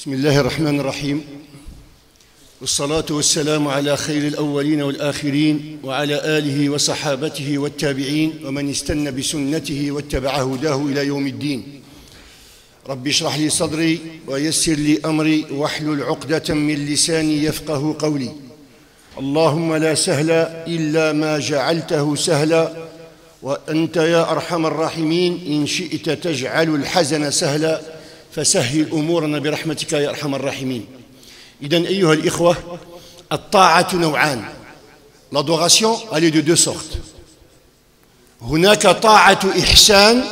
بسم الله الرحمن الرحيم، والصلاة والسلام على خير الأولين والآخرين وعلى آله وصحابته والتابعين ومن استنى بسنته واتبع هداه إلى يوم الدين. رب اشرح لي صدري ويسر لي أمري واحلل عقدة من لساني يفقه قولي. اللهم لا سهل إلا ما جعلته سهلا، وأنت يا أرحم الراحمين إن شئت تجعل الحزن سهلا، فسهل أمورنا برحمتك يا أرحم الراحمين. إذن أيها الإخوة، الطاعة نوعان. L'adoration, elle est de deux sortes. هناك طاعة إحسان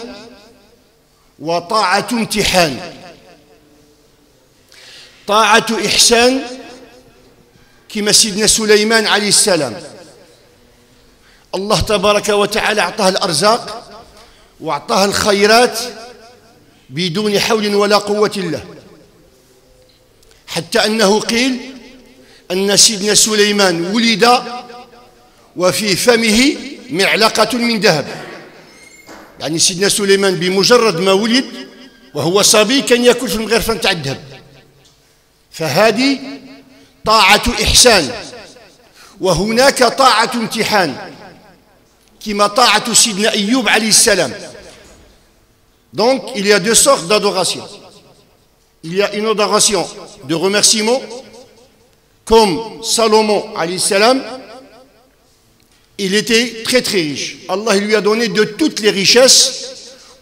وطاعة امتحان. طاعة إحسان كما سيدنا سليمان عليه السلام، الله تبارك وتعالى أعطاه الأرزاق وأعطاه الخيرات بدون حول ولا قوة له، حتى أنه قيل أن سيدنا سليمان ولد وفي فمه معلقة من ذهب. يعني سيدنا سليمان بمجرد ما ولد وهو صبي كان يأكل في المغرفة نتاع الذهب. فهذه طاعة إحسان. وهناك طاعة امتحان كما طاعة سيدنا أيوب عليه السلام. Donc, il y a deux sortes d'adoration. Il y a une adoration de remerciement, comme Salomon, alayhi salam, il était très très riche. Allah lui a donné de toutes les richesses,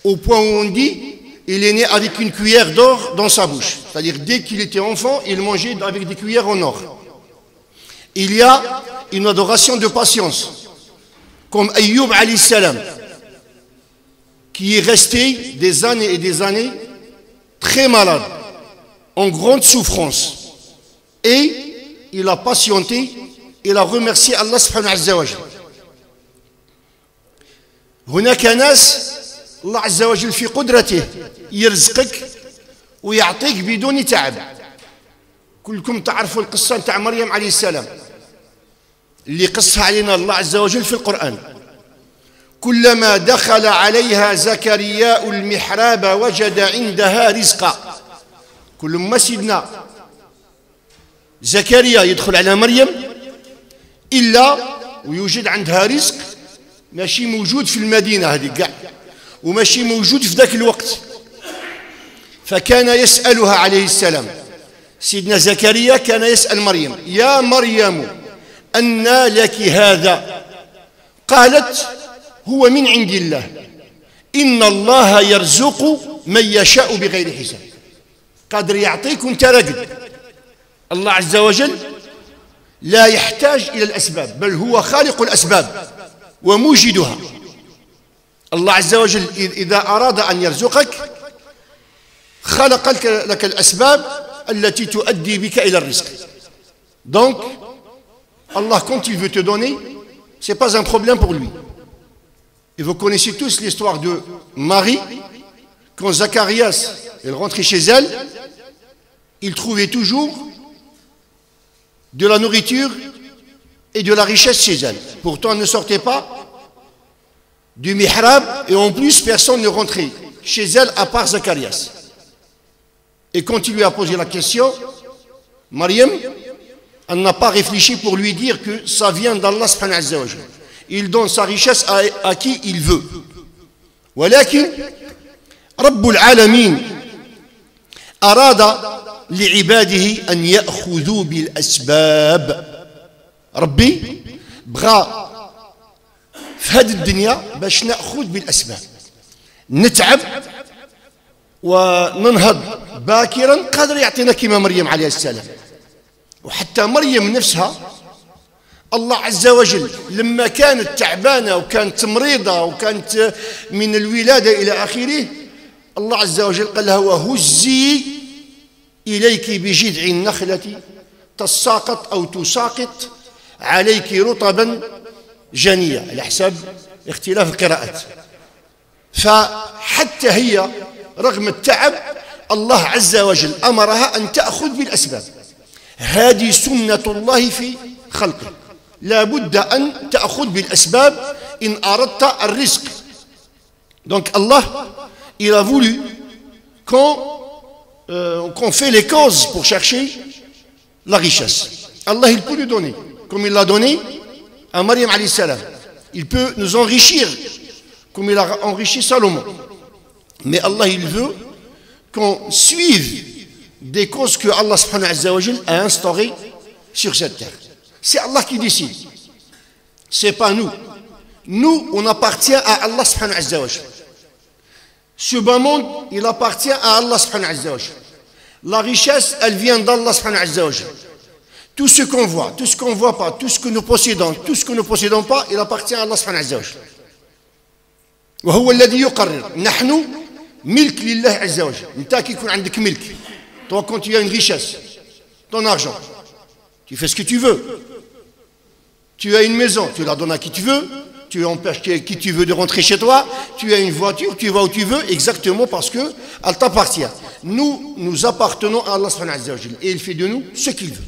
au point où on dit il est né avec une cuillère d'or dans sa bouche. C'est-à-dire, dès qu'il était enfant, il mangeait avec des cuillères en or. Il y a une adoration de patience, comme Ayyub, alayhi salam, qui est resté des années et des années très malade, en grande souffrance. Et il a patienté, il a remercié Allah subhanahu wa ta'ala. هناك ناس الله عز وجل في قدرته يرزقك ويعطيك بدون تعب. كلكم تعرفوا القصة نتاع مريم عليه السلام اللي قصها علينا الله عز وجل في القرآن. كلما دخل عليها زكرياء المحراب وجد عندها رزقا. كل ما سيدنا زكريا يدخل على مريم إلا ويوجد عندها رزق ماشي موجود في المدينة هذه كاع، وماشي موجود في ذاك الوقت. فكان يسألها عليه السلام، سيدنا زكريا كان يسأل مريم: يا مريم أنى لك هذا؟ قالت: هو من عند الله، إن الله يرزق من يشاء بغير حساب. قادر يعطيك وانت راقد. الله عز وجل لا يحتاج إلى الأسباب، بل هو خالق الأسباب وموجدها. الله عز وجل إذا أراد أن يرزقك خلق لك الأسباب التي تؤدي بك إلى الرزق. Donc, Allah, quand il veut te donner, ce n'est pas un problème pour lui. Et vous connaissez tous l'histoire de Marie. Quand Zacharias est rentré chez elle, il trouvait toujours de la nourriture et de la richesse chez elle. Pourtant, elle ne sortait pas du mihrab et en plus, personne ne rentrait chez elle à part Zacharias. Et quand il lui a posé la question, Mariam, elle n'a pas réfléchi pour lui dire que ça vient d'Allah subhanahu wa ta'ala. Il donne sa richesse à qui il veut. ولكن رب العالمين أراد لعباده أن يأخذوا بالأسباب. ربي بغى في هذه الدنيا باش نأخذ بالأسباب، نتعب وننهض باكرا، قادر يعطينا كما مريم عليه السلام. وحتى مريم نفسها الله عز وجل لما كانت تعبانة وكانت مريضة وكانت من الولادة إلى آخره، الله عز وجل قال لها: وهزي إليك بجذع النخلة تساقط أو تساقط عليك رطبا جنيا، على حسب اختلاف القراءات. فحتى هي رغم التعب الله عز وجل أمرها أن تأخذ بالأسباب. هذه سنة الله في خلقه، لا بد أن تأخذ بالأسباب إن أردت الرزق. Donc Allah, il a voulu quand qu'on fait les causes pour chercher la richesse. Allah, il peut le donner, comme il l'a donné à Maryam alayhi salam. Il peut nous enrichir, comme il a enrichi Salomon. Mais Allah, il veut qu'on suive des causes que Allah subhanahu wa ta'ala a instaurées sur cette terre. C'est Allah qui décide. C'est pas nous. Nous, on appartient à Allah subhanahu wa ta'ala. Ce bas monde, il appartient à Allah subhanahu wa ta'ala. La richesse, elle vient d'Allah subhanahu wa ta'ala. Tout ce qu'on voit, tout ce qu'on ne voit pas, tout ce que nous possédons, tout ce que nous ne possédons pas, il appartient à Allah subhanahu wa ta'ala. وهو الذي يقرر. نحن ملك لله عز وجل. انت كي يكون عندك ملك. Toi, quand tu as une richesse, ton argent, tu fais ce que tu veux. Tu as une maison, tu la donnes à qui tu veux. Tu empêches qui tu veux de rentrer chez toi. Tu as une voiture, tu vas où tu veux, exactement parce qu'elle t'appartient. Nous, nous appartenons à Allah subhanahu wa ta'ala. Et il fait de nous ce qu'il veut.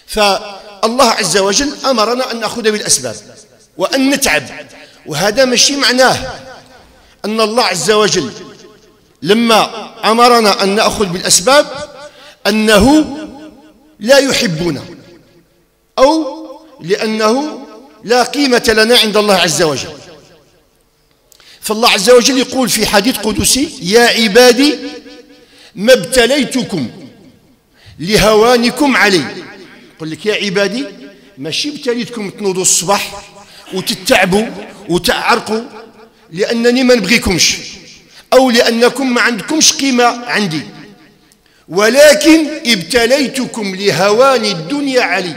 فالله عز وجل أمرنا أن نأخذ بالأسباب وأن نتعب. وهذا ماشي معناه أن الله عز وجل لما أمرنا أن نأخذ بالأسباب أنه لا يحبنا أو لأنه لا قيمة لنا عند الله عز وجل. فالله عز وجل يقول في حديث قدسي: يا عبادي ما ابتليتكم لهوانكم علي. يقول لك يا عبادي ماشي ابتليتكم تنوضوا الصباح وتتعبوا وتعرقوا لأنني ما نبغيكمش أو لأنكم ما عندكمش قيمة عندي، ولكن ابتليتكم لهوان الدنيا علي.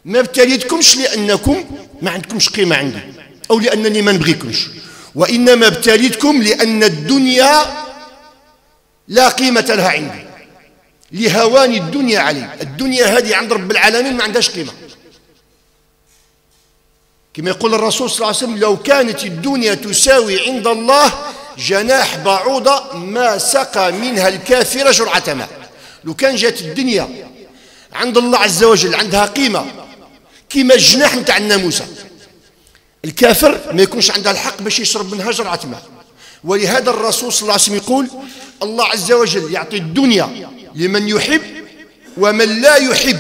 ما ابتليتكمش لأنكم ما عندكمش قيمة عندي أو لأنني ما نبغيكمش، وإنما ابتليتكم لأن الدنيا لا قيمة لها عندي، لهوان الدنيا علي. الدنيا هذه عند رب العالمين ما عندهاش قيمة. كما يقول الرسول صلى الله عليه وسلم: لو كانت الدنيا تساوي عند الله جناح بعوضة ما سقى منها الكافر جرعة ماء. لو كان جات الدنيا عند الله عز وجل عندها قيمة كما الجناح نتاع الناموسة، الكافر ما يكونش عندها الحق باش يشرب منها جرعة ماء. ولهذا الرسول صلى الله عليه وسلم يقول: الله عز وجل يعطي الدنيا لمن يحب ومن لا يحب،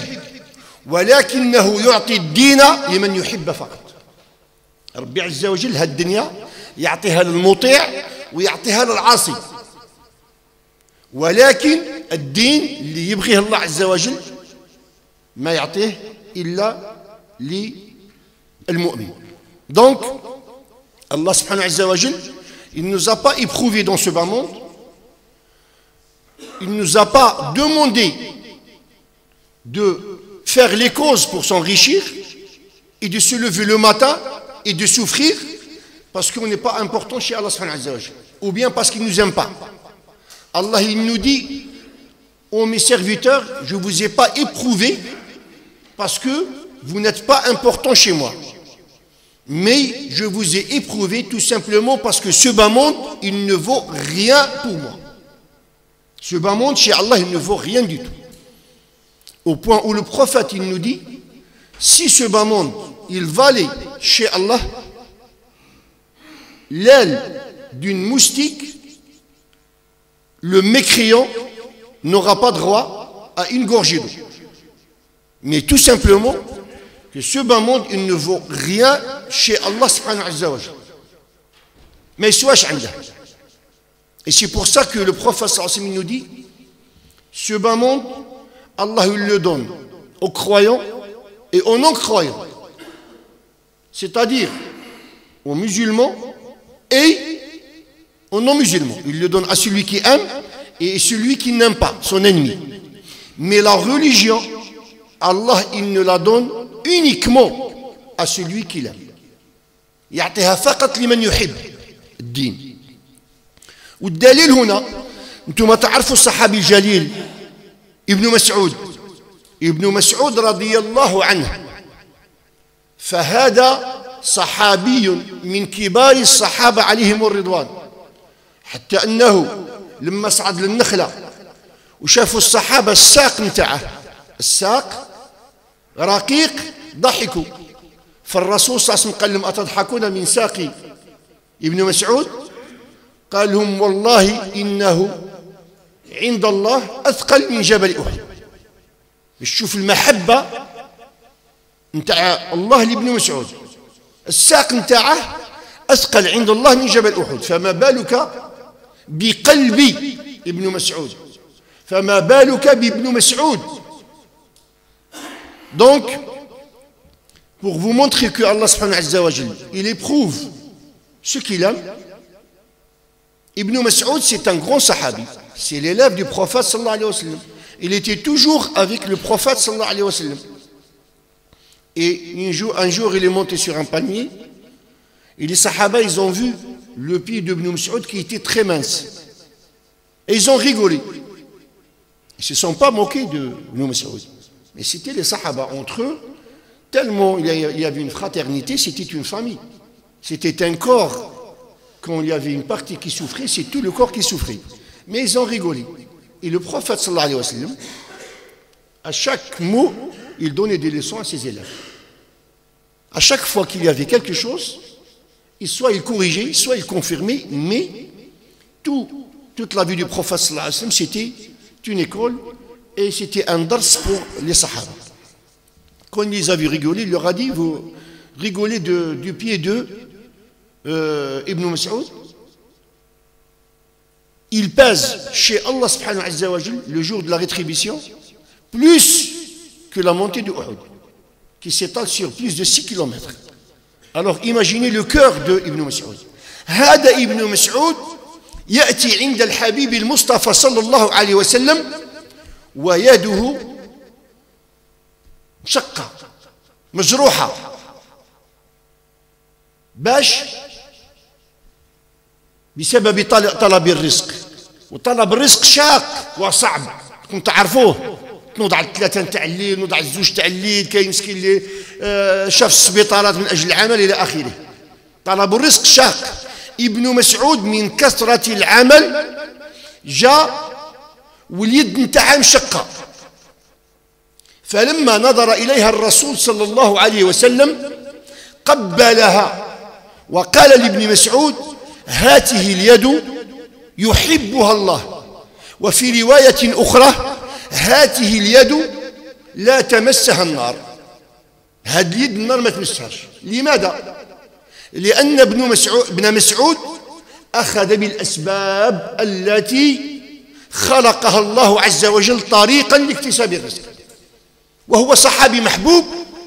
ولكنه يعطي الدين لمن يحب فقط. ربي عز وجل هالدنيا يعطيها للمطيع ويعطيها للعاصي، ولكن الدين اللي يبغيه الله عز وجل ما يعطيه إلا للمؤمن. Donc, Allah subhanahu wa ta'ala, il ne nous a pas éprouvés dans ce bas monde, il ne nous a pas demandé de faire les causes pour s'enrichir et de se lever le matin et de souffrir parce qu'on n'est pas important chez Allah subhanahu wa ta'ala, ou bien parce qu'il ne nous aime pas. Allah, il nous dit: ô mes serviteurs, je ne vous ai pas éprouvé parce que vous n'êtes pas important chez moi, mais je vous ai éprouvé tout simplement parce que ce bas monde, il ne vaut rien pour moi. Ce bas monde, chez Allah, il ne vaut rien du tout. Au point où le prophète, il nous dit: si ce bas monde, il valait chez Allah l'aile d'une moustique, le mécréant n'aura pas droit à une gorgée d'eau. Mais tout simplement que ce bas monde, il ne vaut rien chez Allah subhanahu wa ta'ala. Mais soit عنده. Et c'est pour ça que le prophète sallallahu alayhi wa sallam nous dit: ce bas monde, Allah il le donne aux croyants et aux non-croyants, c'est-à-dire aux musulmans et aux non-musulmans. Il le donne à celui qui aime et celui qui n'aime pas, son ennemi. Mais la religion, Allah il ne la donne uniquement à celui qui l'aime. يعطيها فقط لمن يحب الدين. والدليل هنا انتم تعرفوا الصحابي الجليل ابن مسعود رضي الله عنه، فهذا صحابي من كبار الصحابة عليهم الرضوان، حتى أنه لما صعد للنخلة وشافوا الصحابة الساق نتاعه، الساق رقيق، ضحكوا. فالرسول صلى الله عليه وسلم قال لهم: أتضحكون من ساقي ابن مسعود؟ قال لهم: والله إنه عند الله أثقل من جبل أحد. شوف المحبة نتاع الله لابن مسعود، الساق نتاعه أثقل عند الله من جبل أحد، فما بالك بقلب ابن مسعود، فما بالك بابن مسعود. Donc, pour vous montrer que Allah subhanahu wa ta'ala, il éprouve ce qu'il aime, Ibn Mas'ud, c'est un grand sahabi, c'est l'élève du prophète sallallahu alayhi wa sallam. Il était toujours avec le prophète sallallahu alayhi wa sallam. Et un jour, il est monté sur un palmier, et les sahaba, ils ont vu le pied d'Ibn Mas'ud qui était très mince. Et ils ont rigolé. Ils ne se sont pas moqués d'Ibn Mas'ud. Mais c'était les sahaba entre eux, tellement il y avait une fraternité, c'était une famille. C'était un corps. Quand il y avait une partie qui souffrait, c'est tout le corps qui souffrait. Mais ils ont rigolé. Et le prophète sallallahu alayhi wa sallam, à chaque mot, il donnait des leçons à ses élèves. À chaque fois qu'il y avait quelque chose, soit il corrigeait, soit il confirmait, mais toute la vie du prophète sallallahu alayhi wa sallam, c'était une école et c'était un dars pour les sahaba. Quand il les a vus rigoler, il leur a dit, vous rigolez du pied de Ibn Mas'ud, il pèse chez Allah subhanahu wa ta'ala le jour de la rétribution plus que la montée de Uhud, qui s'étale sur plus de 6 km. Alors imaginez le cœur de Ibn Mas'ud. هذا ابن مسعود يأتي عند الحبيب المصطفى صلى الله عليه وسلم ويده مشقة مجروحة باش بسبب طلب الرزق، وطلب الرزق شاق وصعب، كنتم تعرفوه، تنوض على 3 نتاع الليل، نوض على 2 تاع الليل، كاين مسكين اللي شاف السبيطارات من اجل العمل الى اخره. طلب الرزق شاق. ابن مسعود من كثرة العمل جاء واليد نتاعها مشقة، فلما نظر إليها الرسول صلى الله عليه وسلم قبلها وقال لابن مسعود هاته اليد يحبها الله، وفي رواية أخرى هاته اليد لا تمسها النار، هذه اليد النار ما تمسهاش. لماذا؟ لأن ابن مسعود أخذ بالأسباب التي خلقها الله عز وجل طريقا لاكتساب الرزق، وهو صحابي محبوب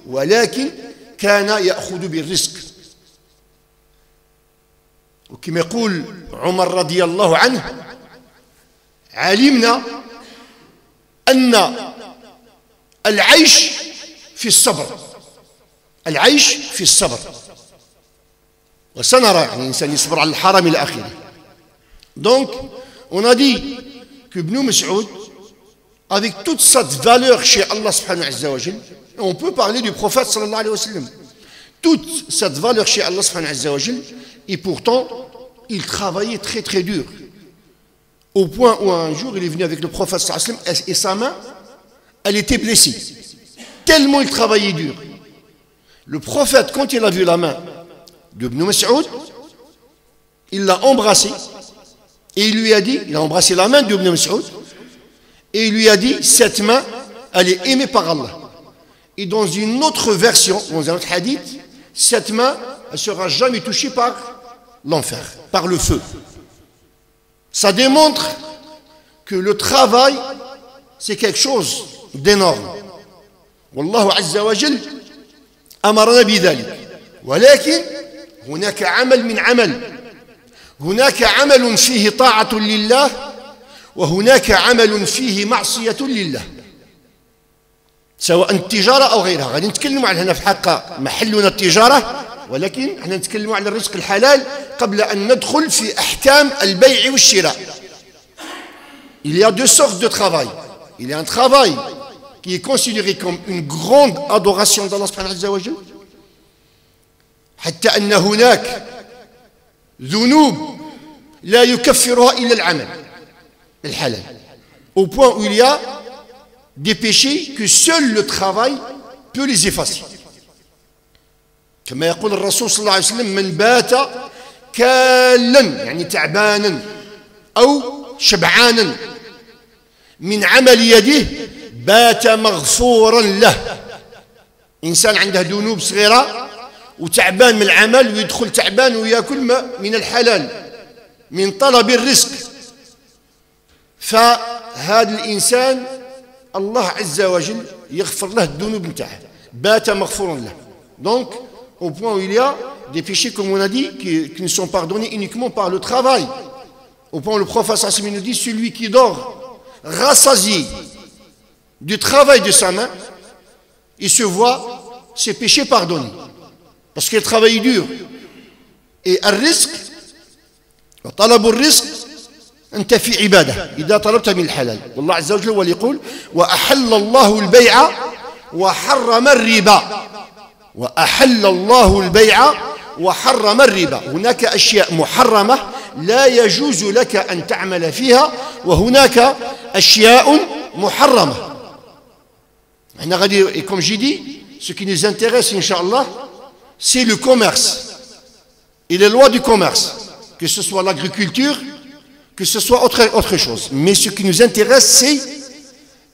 ولكن كان يأخذ بالرزق. وكما يقول عمر رضي الله عنه علمنا أن العيش في الصبر، العيش في الصبر، وسنرى يعني الإنسان يصبر على الحرام إلى آخره. Donc on a dit que Ibn Mas'ud, avec toute cette valeur chez Allah subhanahu wa ta'ala, on peut parler du prophète sallallahu alayhi wa sallam, toute cette valeur chez Allah subhanahu wa ta'ala, et pourtant il travaillait très très dur, au point où un jour il est venu avec le prophète sallallahu alayhi wa sallam et sa main elle était blessée, tellement il travaillait dur. Le prophète, quand il a vu la main d'Ibn Mas'ud, il l'a embrassé et il lui a dit, il a embrassé la main d'Ibn Mas'ud et il lui a dit, cette main elle est aimée par Allah. Et dans une autre version, dans un autre hadith, cette main elle ne sera jamais touchée par l'enfer, par le feu. Ça démontre que le travail c'est quelque chose d'énorme. Wallahu azza wa jal amarna bidhalik, ولكن هناك عمل من عمل، هناك عمل فيه طاعة لله وهناك عمل فيه معصية لله، سواء التجارة أو غيرها. غادي نتكلموا على هنا في حق محلنا التجارة، ولكن احنا نتكلموا على الرزق الحلال قبل أن ندخل في أحكام البيع والشراء. Il y a 2 sortes de travail. Il y a un travail qui est considéré comme une grande adoration d'Allah subhanahu wa ta'ala, حتى أن هناك ذنوب لا يكفرها إلا العمل الحلال، au point où il y a des péchés que seul le travail peut les effacer. كما يقول الرسول صلى الله عليه وسلم من بات كالا يعني تعبانا أو شبعانا من عمل يده بات مغفورا له. إنسان عنده ذنوب صغيرة وتعبان من العمل ويدخل تعبان ويأكل من الحلال من طلب الرزق، فهذا الإنسان الله عز وجل يغفر له الذنوب نتاعه، بات مغفورا له. Donc, au point où il y a des péchés, comme on a dit, qui ne sont pardonnés uniquement par le travail. Au point où le prophète sallallahu nous dit, celui qui dort rassasié du travail de sa main, il se voit ses péchés pardonnés. Parce qu'il travaille dur. Et الرزق وطلب الرزق أنت في عبادة إذا طلبت من الحلال. والله عز وجل هو اللي يقول وأحل الله البيع وحرم الربا. وأحل الله البيع وحرم الربا. هناك أشياء محرمة لا يجوز لك أن تعمل فيها، وهناك أشياء محرمة. Et comme j'ai dit, ce qui nous intéresse, Inch'Allah, c'est le commerce et les lois du commerce, que ce soit l'agriculture, que ce soit autre chose. Mais ce qui nous intéresse, c'est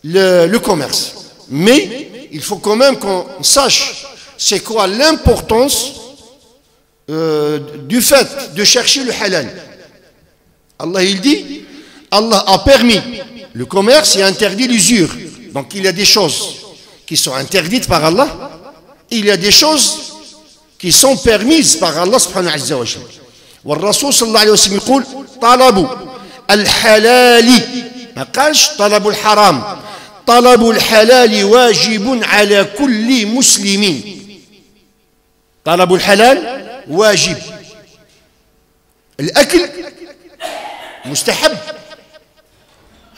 le commerce. Mais il faut quand même qu'on sache c'est quoi l'importance du fait de chercher le halal. Allah il dit, Allah a permis le commerce et interdit l'usure. Donc il y a des choses qui sont interdites par Allah, et il y a des choses qui sont permises par Allah subhanahu wa ta'ala. والرسول صلى الله عليه وسلم يقول طلب الحلال ما قالش طلب الحرام طلب الحلال واجب على كل مسلم. طلب الحلال واجب. الأكل مستحب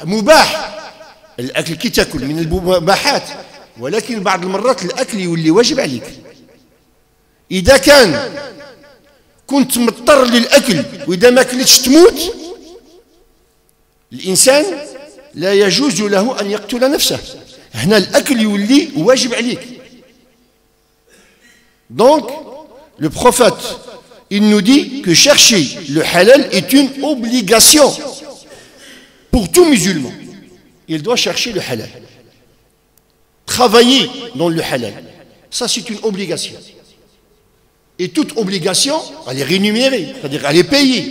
مباح، الأكل كي تأكل من المباحات، ولكن بعض المرات الأكل يولي واجب عليك. إذا كان كنت مضطر للأكل وإذا ما أكلتش تموت، الإنسان لا يجوز له أن يقتل نفسه. هنا الأكل يولي واجب عليك. Donc, le prophète, il nous dit que chercher le halal est une obligation pour tout musulman. Il doit chercher le halal. Travailler dans le halal, ça c'est une obligation. Et toute obligation, elle est rémunérée, c'est-à-dire elle est payée.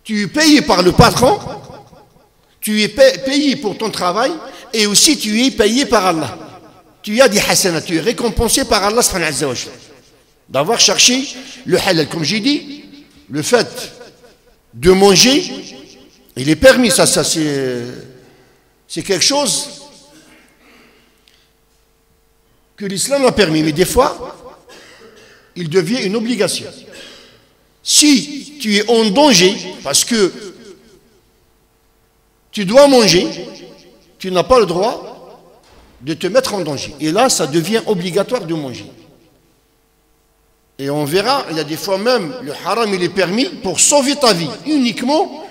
Tu es payé par le patron, tu es payé pour ton travail, et aussi tu es payé par Allah. Tu as des hasanats, tu es récompensé par Allah d'avoir cherché le halal. Comme j'ai dit, le fait de manger, il est permis, ça c'est quelque chose que l'islam a permis, mais des fois, il devient une obligation. Si tu es en danger, parce que tu dois manger, tu n'as pas le droit de te mettre en danger. Et là, ça devient obligatoire de manger. Et on verra, il y a des fois même, le haram, il est permis pour sauver ta vie. Uniquement,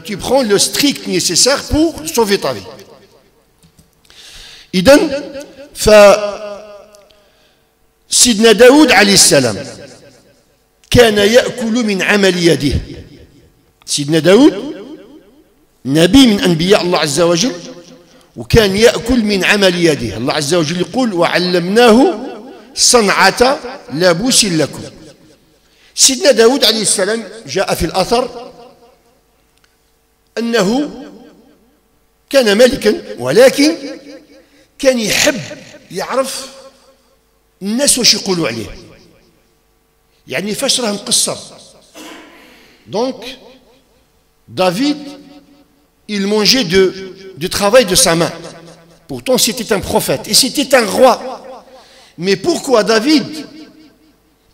tu prends le strict nécessaire pour sauver ta vie. إذن فسيدنا داود عليه السلام كان يأكل من عمل يده. سيدنا داود نبي من أنبياء الله عز وجل، وكان يأكل من عمل يده. الله عز وجل يقول وعلمناه صنعة لبوس لكم. سيدنا داود عليه السلام جاء في الأثر أنه كان ملكا، ولكن كان يحب يعرف الناس واش يقولوا عليه، يعني فاش راه مقصر. Donc David, il mangeait du travail de sa main. Pourtant c'était un prophète et c'était un roi. Mais pourquoi David,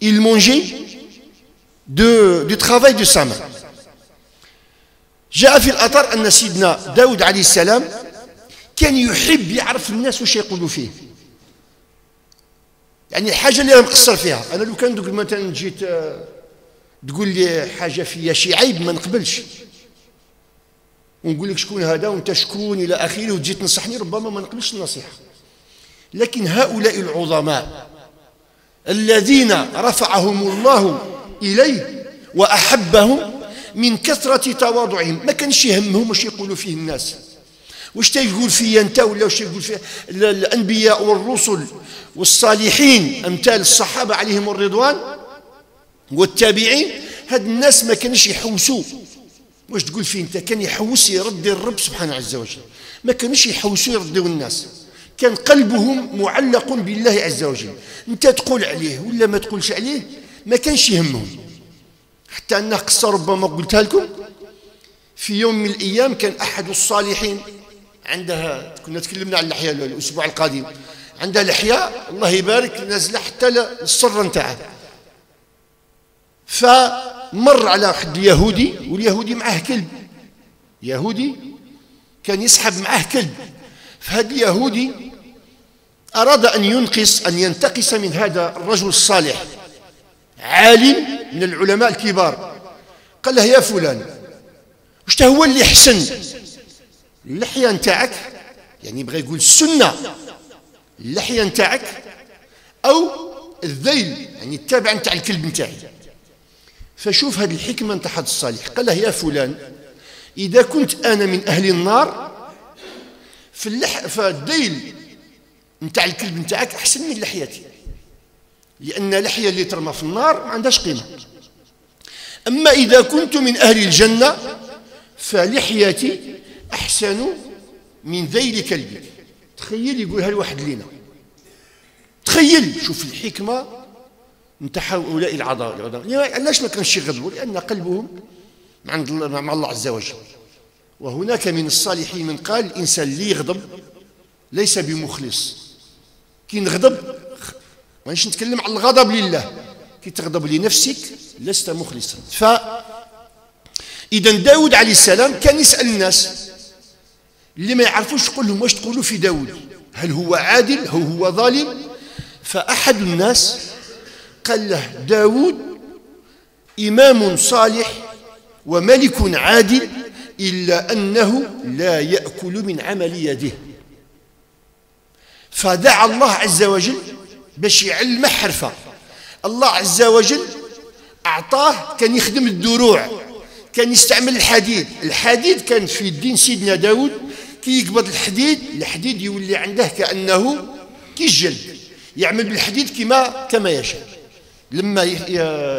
il mangeait du travail de sa main? جاء في الأثر أن سيدنا داود عليه السلام كان يحب يعرف الناس واش يقولوا فيه، يعني الحاجة اللي راه مقصر فيها. أنا لو كان دوك مثلا جيت تقول لي حاجة فيا شي عيب ما نقبلش، ونقول لك شكون هذا وانت شكون الى اخره وتجي تنصحني، ربما ما نقبلش النصيحه. لكن هؤلاء العظماء الذين رفعهم الله اليه واحبهم من كثره تواضعهم، ما كانش يهمهم واش يقولوا فيه الناس، واش تيقول فيا انت ولا واش تيقول فيها الانبياء والرسل والصالحين امثال الصحابه عليهم الرضوان والتابعين؟ هاد الناس ما كانش يحوسوا. واش تقول فيه انت؟ كان يحوس يرضي الرب سبحانه عز وجل، ما كانوش يحوسوا يرضيوا الناس، كان قلبهم معلق بالله عز وجل. انت تقول عليه ولا ما تقولش عليه ما كانش يهمهم. حتى أن قصة ربما قلتها لكم، في يوم من الأيام كان أحد الصالحين عندها، كنا تكلمنا عن اللحية الأسبوع القادم، عندها لحية الله يبارك نازلة حتى للسرة نتاعها. فمر على واحد اليهودي، واليهودي معاه كلب، يهودي كان يسحب معاه كلب. فهذا اليهودي أراد أن ينتقص من هذا الرجل الصالح، عالم من العلماء الكبار. قال له يا فلان واش هو اللي حسن، اللحية نتاعك، يعني بغى يقول السنة، اللحية نتاعك أو الذيل يعني التابع نتاع الكلب نتاعي؟ فشوف هذه الحكمة نتاع هذا الصالح. قال له يا فلان إذا كنت أنا من أهل النار فالذيل نتاع الكلب نتاعك أحسن من لحيتي، لأن لحية اللي ترمى في النار ما عندهاش قيمة. أما إذا كنت من أهل الجنة فلحيتي أحسن من ذيل كلبي. تخيل يقولها الواحد لينا، تخيل شوف الحكمة نتاع هؤلاء العظام. علاش ما كانش يغضبوا؟ لأن قلبهم مع الله عز وجل. وهناك من الصالحين من قال الإنسان اللي يغضب ليس بمخلص. كي نغضب مانيش نتكلم عن الغضب لله، كي تغضب لنفسك لست مخلصا. إذا داود عليه السلام كان يسأل الناس اللي ما يعرفوش، يقول لهم واش تقولوا في داود، هل هو عادل أو هو ظالم؟ فأحد الناس قال له داود إمام صالح وملك عادل إلا أنه لا يأكل من عمل يده. فدعا الله عز وجل باش يعلمه حرفة. الله عز وجل أعطاه كان يخدم الدروع، كان يستعمل الحديد. الحديد كان في الدين سيدنا داود كي يقبض الحديد يولي عنده كأنه كالجلد، يعمل بالحديد كما يشاء. لما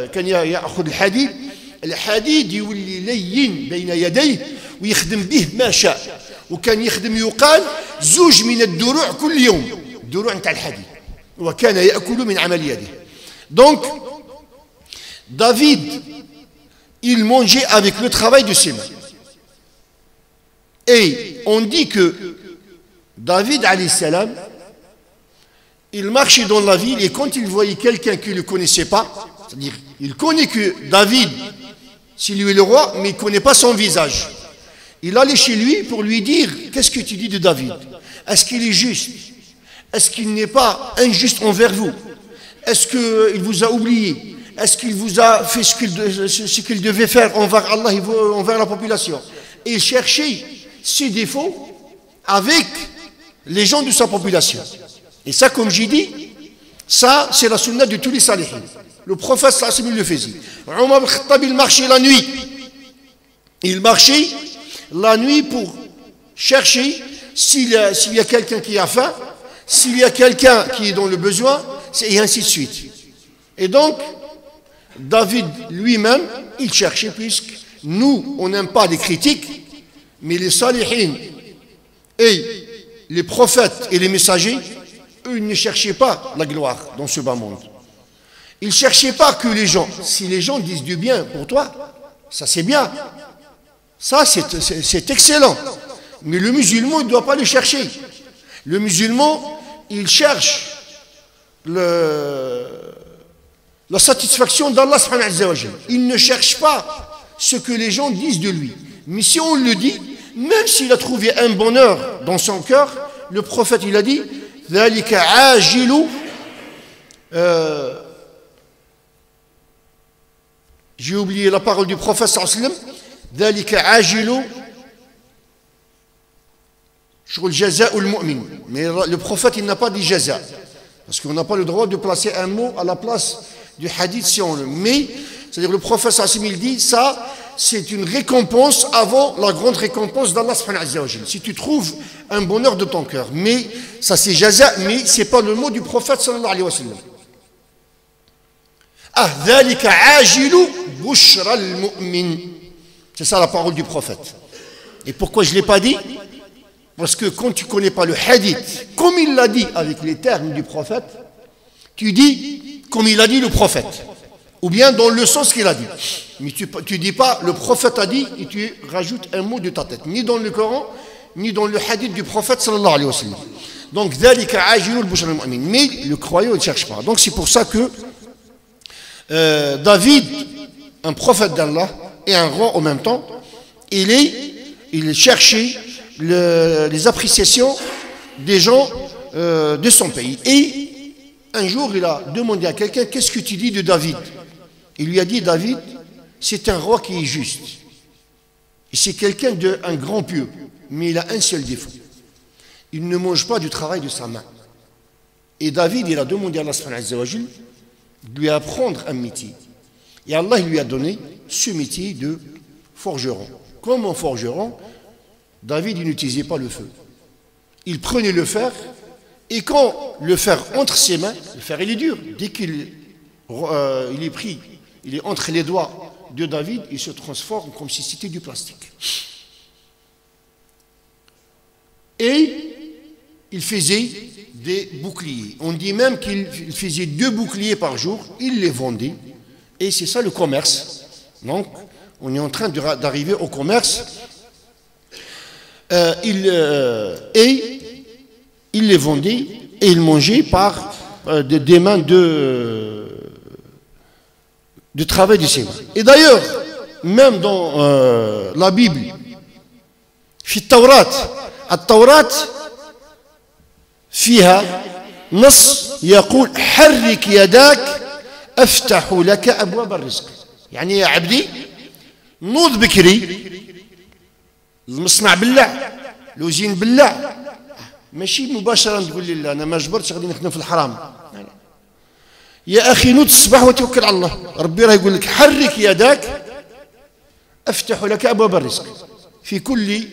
كان يأخذ الحديد يولي لين بين يديه ويخدم به ما شاء. وكان يخدم يقال 2 من الدروع كل يوم، الدروع نتاع الحديد، وكان يأكل من عمل يده. Donc David il mangeait avec le travail de ses mains. Et on dit que David alayhi salam il marchait dans la ville et quand il voyait quelqu'un qui ne le connaissait pas, c'est-à-dire il connaît que David c'est lui le roi mais il ne connaît pas son visage, il allait chez lui pour lui dire qu'est-ce que tu dis de David, est-ce qu'il est juste, est-ce qu'il n'est pas injuste envers vous, est-ce qu'il vous a oublié, est-ce qu'il vous a fait ce qu'il devait faire envers Allah et envers la population. Et il cherchait ses défauts avec les gens de sa population. Et ça, comme j'ai dit, ça c'est la sunna de tous les salihins. Le prophète sallallahu alayhi wa sallam le faisait. Omar ibn Khattab il marchait la nuit. Il marchait la nuit pour chercher s'il y a quelqu'un qui a faim, s'il y a quelqu'un qui est dans le besoin, et ainsi de suite. Et donc, David lui-même, il cherchait, puisque nous, on n'aime pas les critiques, mais les salihins et les prophètes et les messagers, eux, ils ne cherchaient pas la gloire dans ce bas monde. Ils ne cherchaient pas que les gens, si les gens disent du bien pour toi, ça c'est bien, ça c'est excellent. Mais le musulman, il ne doit pas le chercher. Le musulman, il cherche la satisfaction d'Allah subhanahu wa ta'ala. Il ne cherche pas ce que les gens disent de lui. Mais si on le dit, même s'il a trouvé un bonheur dans son cœur, le prophète il a dit ذلك عاجل j'ai oublié la parole du prophète sallallahu alayhi wa sallam ذلك عاجل شغل جزاء المؤمن. Mais le prophète il n'a pas dit jaza, parce qu'on n'a pas le droit de placer un mot à la place du hadith si on le met. C'est-à-dire le prophète sallallahu alayhi wa sallam il dit ça c'est une récompense avant la grande récompense d'Allah subhanahu wa ta'ala. Si tu trouves un bonheur de ton cœur. Mais ça c'est jaza, mais ce n'est pas le mot du prophète sallallahu alayhi wa sallam. Ah, dhalika ajilu bushra al-mu'min. C'est ça la parole du prophète. Et pourquoi je ne l'ai pas dit? Parce que quand tu ne connais pas le hadith, comme il l'a dit avec les termes du prophète, tu dis comme il a dit le prophète. Ou bien dans le sens qu'il a dit. Mais tu ne dis pas le prophète a dit et tu rajoutes un mot de ta tête. Ni dans le Coran, ni dans le hadith du prophète sallallahu alayhi wa sallam. Donc, dhalika ajilu bushra al-mu'min. Mais le croyant, il ne cherche pas. Donc c'est pour ça que David, un prophète d'Allah et un roi en même temps, il cherchait les appréciations des gens de son pays. Et un jour, il a demandé à quelqu'un, qu'est-ce que tu dis de David? Il lui a dit, David, c'est un roi qui est juste. Et c'est quelqu'un d'un grand pieux, mais il a un seul défaut. Il ne mange pas du travail de sa main. Et David, il a demandé à Allah subhanahu wa ta'ala de lui apprendre un métier. Et Allah il lui a donné ce métier de forgeron. Comme un forgeron, David il n'utilisait pas le feu. Il prenait le fer, et quand le fer entre ses mains, le fer il est dur. Dès qu'il est pris, il est entre les doigts de David, il se transforme comme si c'était du plastique. Et il faisait des boucliers. On dit même qu'il faisait 2 boucliers par jour, il les vendait. Et c'est ça le commerce. Donc, on est en train d'arriver au commerce. Et il les vendait et il mangeait par des mains de travail de ses mains. Et d'ailleurs, même dans la Bible, في التوراة فيها نص يقول حرك يداك أفتح لك أبواب الرزق. يعني يا عبدي نوض بكري، المصنع بالله، لوزين بالله، ماشي مباشرة تقول لي لا أنا ما جبرتش غادي نخدم في الحرام. يا أخي نوض الصباح وتوكل على الله. ربي راه يقول لك حرك يداك أفتح لك أبواب الرزق. في كل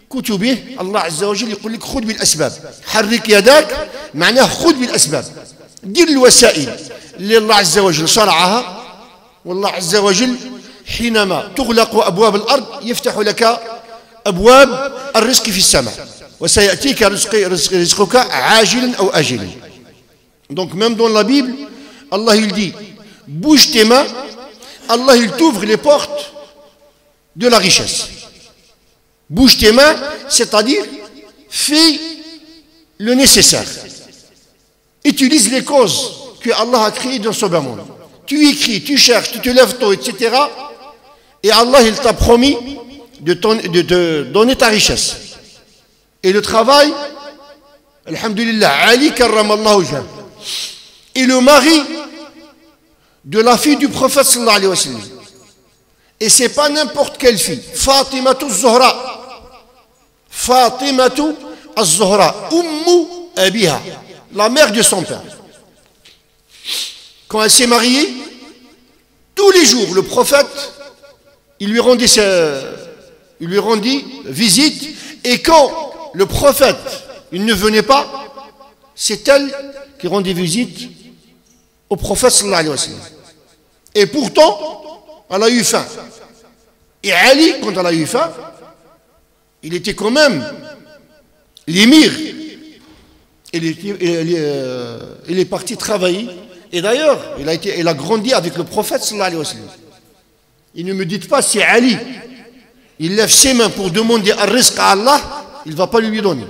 كتبه الله عز وجل يقول لك خذ بالأسباب. حرك يداك معناه خذ بالأسباب، دير الوسائل اللي الله عز وجل شرعها. والله عز وجل حينما تغلق أبواب الأرض يفتح لك أبواب الرزق في السماء، وسيأتيك رزقك عاجلا أو آجلا. Donc même dans la Bible, Allah il dit bouge tes mains, Allah il t'ouvre les portes de la richesse. Bouge tes mains, c'est-à-dire fais le nécessaire. Utilise les causes que Allah a créées dans ce bas monde. Tu écris, tu cherches, tu te lèves tôt, etc. Et Allah il t'a promis de te donner ta richesse. Et le travail, alhamdulillah, Ali karramallahu wajhah, est le mari de la fille du prophète sallallahu alayhi wa sallam. Et c'est pas n'importe quelle fille. Fatimatu az-Zuhra. Fatimatu az-Zuhra. Ummu abiha. La mère de son père. Quand elle s'est mariée, tous les jours, le prophète, il lui rendit visite. Et quand le prophète, il ne venait pas, c'est elle qui rendait visite au prophète sallallahu alayhi wa sallam. Et pourtant, elle a eu faim. Et Ali, quand elle a eu faim, il était quand même l'émir. Il est parti travailler. Et d'ailleurs, il a grandi avec le prophète sallallahu alayhi wa sallam. Et ne me dites pas, si Ali, il lève ses mains pour demander un rizq à Allah, il ne va pas lui donner.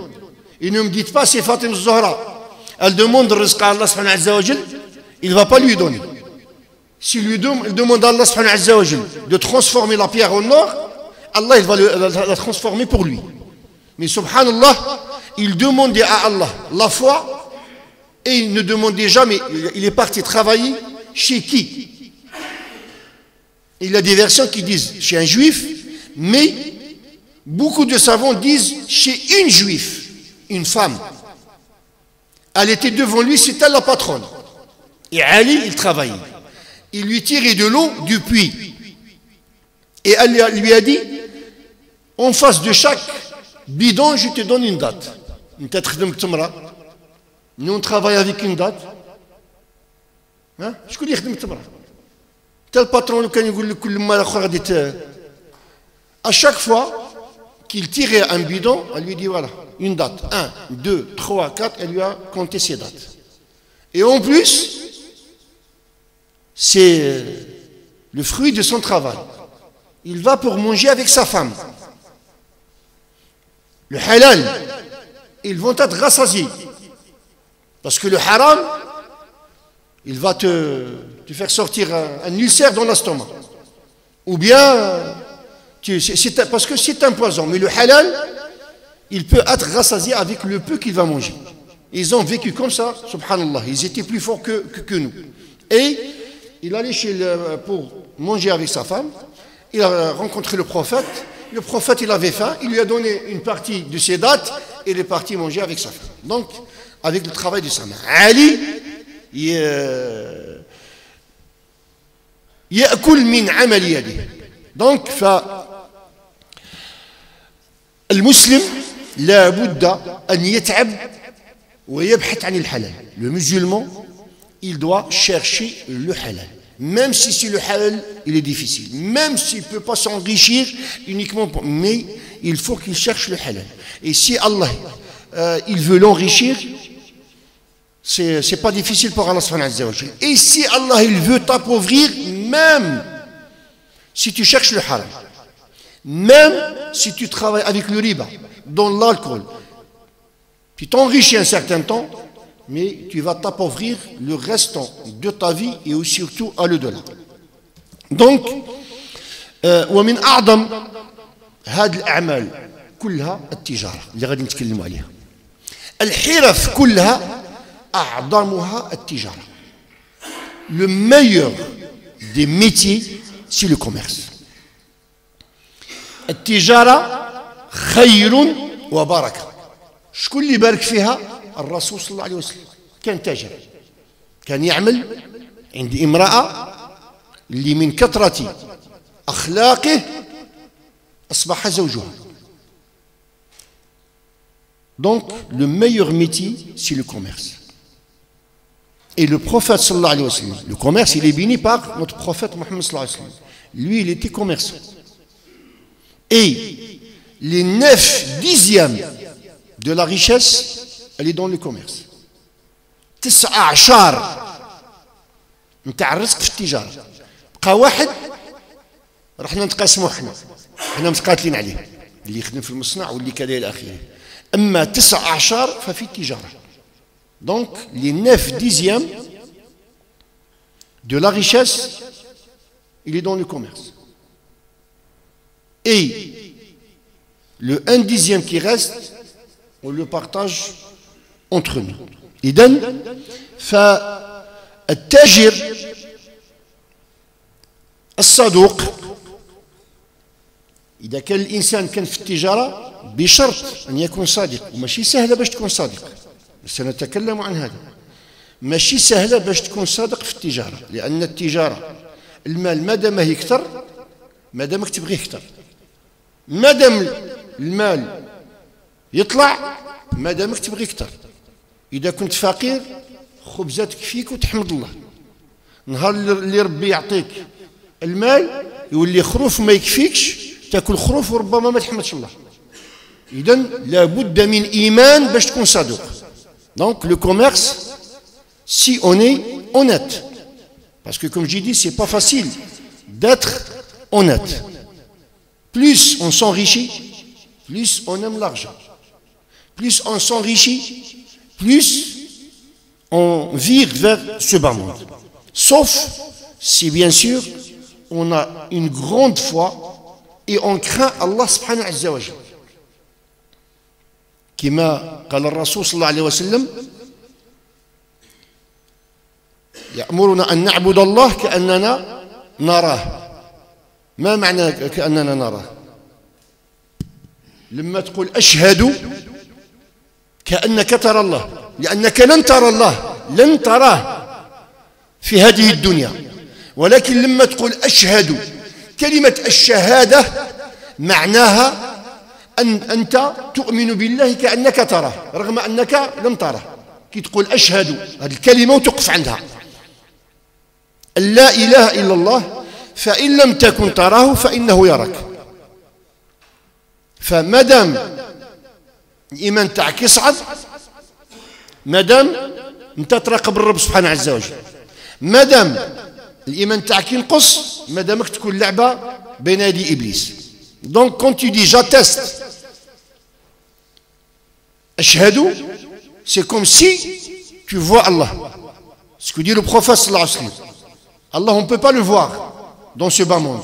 Et ne me dites pas, c'est Fatima az-Zuhra, elle demande le rizq à Allah subhanahu wa ta'ala, il ne va pas lui donner. S'il il demande à Allah subhanahu wa ta'ala de transformer la pierre en or, Allah il va la transformer pour lui. Mais subhanallah, il demandait à Allah la foi et il ne demandait jamais, il est parti travailler chez qui? Il y a des versions qui disent chez un juif, mais beaucoup de savants disent chez une juive, une femme. Elle était devant lui, c'était la patronne. Et Ali, il travaillait. Il lui tirait de l'eau du puits. Et elle lui a dit, en face de chaque bidon, je te donne une date. Nous, on travaille avec une date. Je connais une date. Tel patron, à chaque fois qu'il tirait un bidon, elle lui dit voilà, une date. 1, 2, 3, 4, elle lui a compté ses dates. Et en plus, c'est le fruit de son travail. Il va pour manger avec sa femme. Le halal, ils vont être rassasiés. Parce que le haram, il va te faire sortir un ulcère dans l'estomac. Ou bien, parce que c'est un poison. Mais le halal, il peut être rassasié avec le peu qu'il va manger. Ils ont vécu comme ça, subhanallah. Ils étaient plus forts que nous. Et il allait pour manger avec sa femme. Il a rencontré le prophète. Le prophète, il avait faim. Il lui a donné une partie de ses dates. Et il est parti manger avec sa femme. Donc, avec le travail de sa main. Ali, يأكل من عمل يده. Donc, المسلم لا بد أن يتعب ويبحث عن الحلال. Le musulman, il doit chercher le halal. Même si le halal, il est difficile. Même s'il ne peut pas s'enrichir uniquement, mais il faut qu'il cherche le halal. Et si Allah, il veut l'enrichir, c'est pas difficile pour Allah subhanahu wa ta'ala. Et si Allah, il veut t'appauvrir, même si tu cherches le halal, même si tu travailles avec le riba, dans l'alcool, tu t'enrichis un certain temps, mais tu vas t'appauvrir le restant de ta vie et aussi surtout à l'au-delà. Donc, ومن أعظم هذه الأعمال كلها التجارة اللي غادي نتكلموا عليها. الحرف كلها أعظمها التجارة. Le meilleur des métiers, c'est le commerce. التجارة خير وبركة. شكون اللي بارك فيها؟ الرسول صلى الله عليه وسلم. كان تاجر، كان يعمل عند امرأة اللي من كثرة أخلاقه أصبح زوجها. Donc, le meilleur métier, c'est le commerce. Et le prophète sallallahu alayhi wa sallam, le commerce, il est béni par notre prophète Mohammed sallallahu alayhi wa sallam. Lui, il était commerçant. Et les 9/10 de la richesse, elle est dans le commerce. 19 نتاع الرزق في التجارة. بقى واحد رحنا نتقاسموا حنا متقاتلين عليه، اللي يخدم في المصنع واللي كذا إلى آخره. أما 19 ففي التجارة. Donc les 9/10 de la richesse, il est dans le commerce. Et le 1/10 qui reste, on le partage entre nous. إذن فالتاجر الصدوق، إذا كان الإنسان كان في التجارة بشرط أن يكون صادق، وماشي سهلة باش تكون صادق، سنتكلم عن هذا. ماشي سهلة باش تكون صادق في التجارة، لأن التجارة المال مادام يكثر، مادامك تبغيه يكثر، مادام المال يطلع، مادامك تبغي يكثر. إذا كنت فقير خبزة تكفيك وتحمد الله. نهار اللي ربي يعطيك المال يولي خروف ما يكفيكش، تاكل خروف وربما ما تحمدش الله. إذن لابد من إيمان باش تكون صادق. Donc le commerce, si on est honnête, parce que comme j'ai dit, c'est pas facile d'être honnête. Plus on s'enrichit, plus on aime l'argent. Plus on s'enrichit, plus on vire vers ce bas monde. Sauf si bien sûr on a une grande foi et on craint Allah subhanahu wa ta'ala. كما قال الرسول صلى الله عليه وسلم يأمرنا أن نعبد الله كأننا نراه. ما معنى كأننا نراه؟ لما تقول أشهد كأنك ترى الله، لأنك لن ترى الله، لن تراه في هذه الدنيا. ولكن لما تقول أشهد كلمة الشهادة معناها أن أنت تؤمن بالله كأنك تراه رغم أنك لم تره. كي تقول أشهد هذه الكلمة وتقف عندها، لا إله إلا الله، فإن لم تكن تراه فإنه يراك. فمادام الإيمان تاعك يصعد، مادام أنت تراقب الرب سبحانه عز وجل، مادام الإيمان تاعك ينقص، مادامك تكون لعبة بين يدي إبليس. Donc quand tu dis j'atteste, ashhadu, c'est comme si tu vois Allah. Ce que dit le prophète sallallahu alayhi wa sallam. Allah, on ne peut pas le voir dans ce bas monde.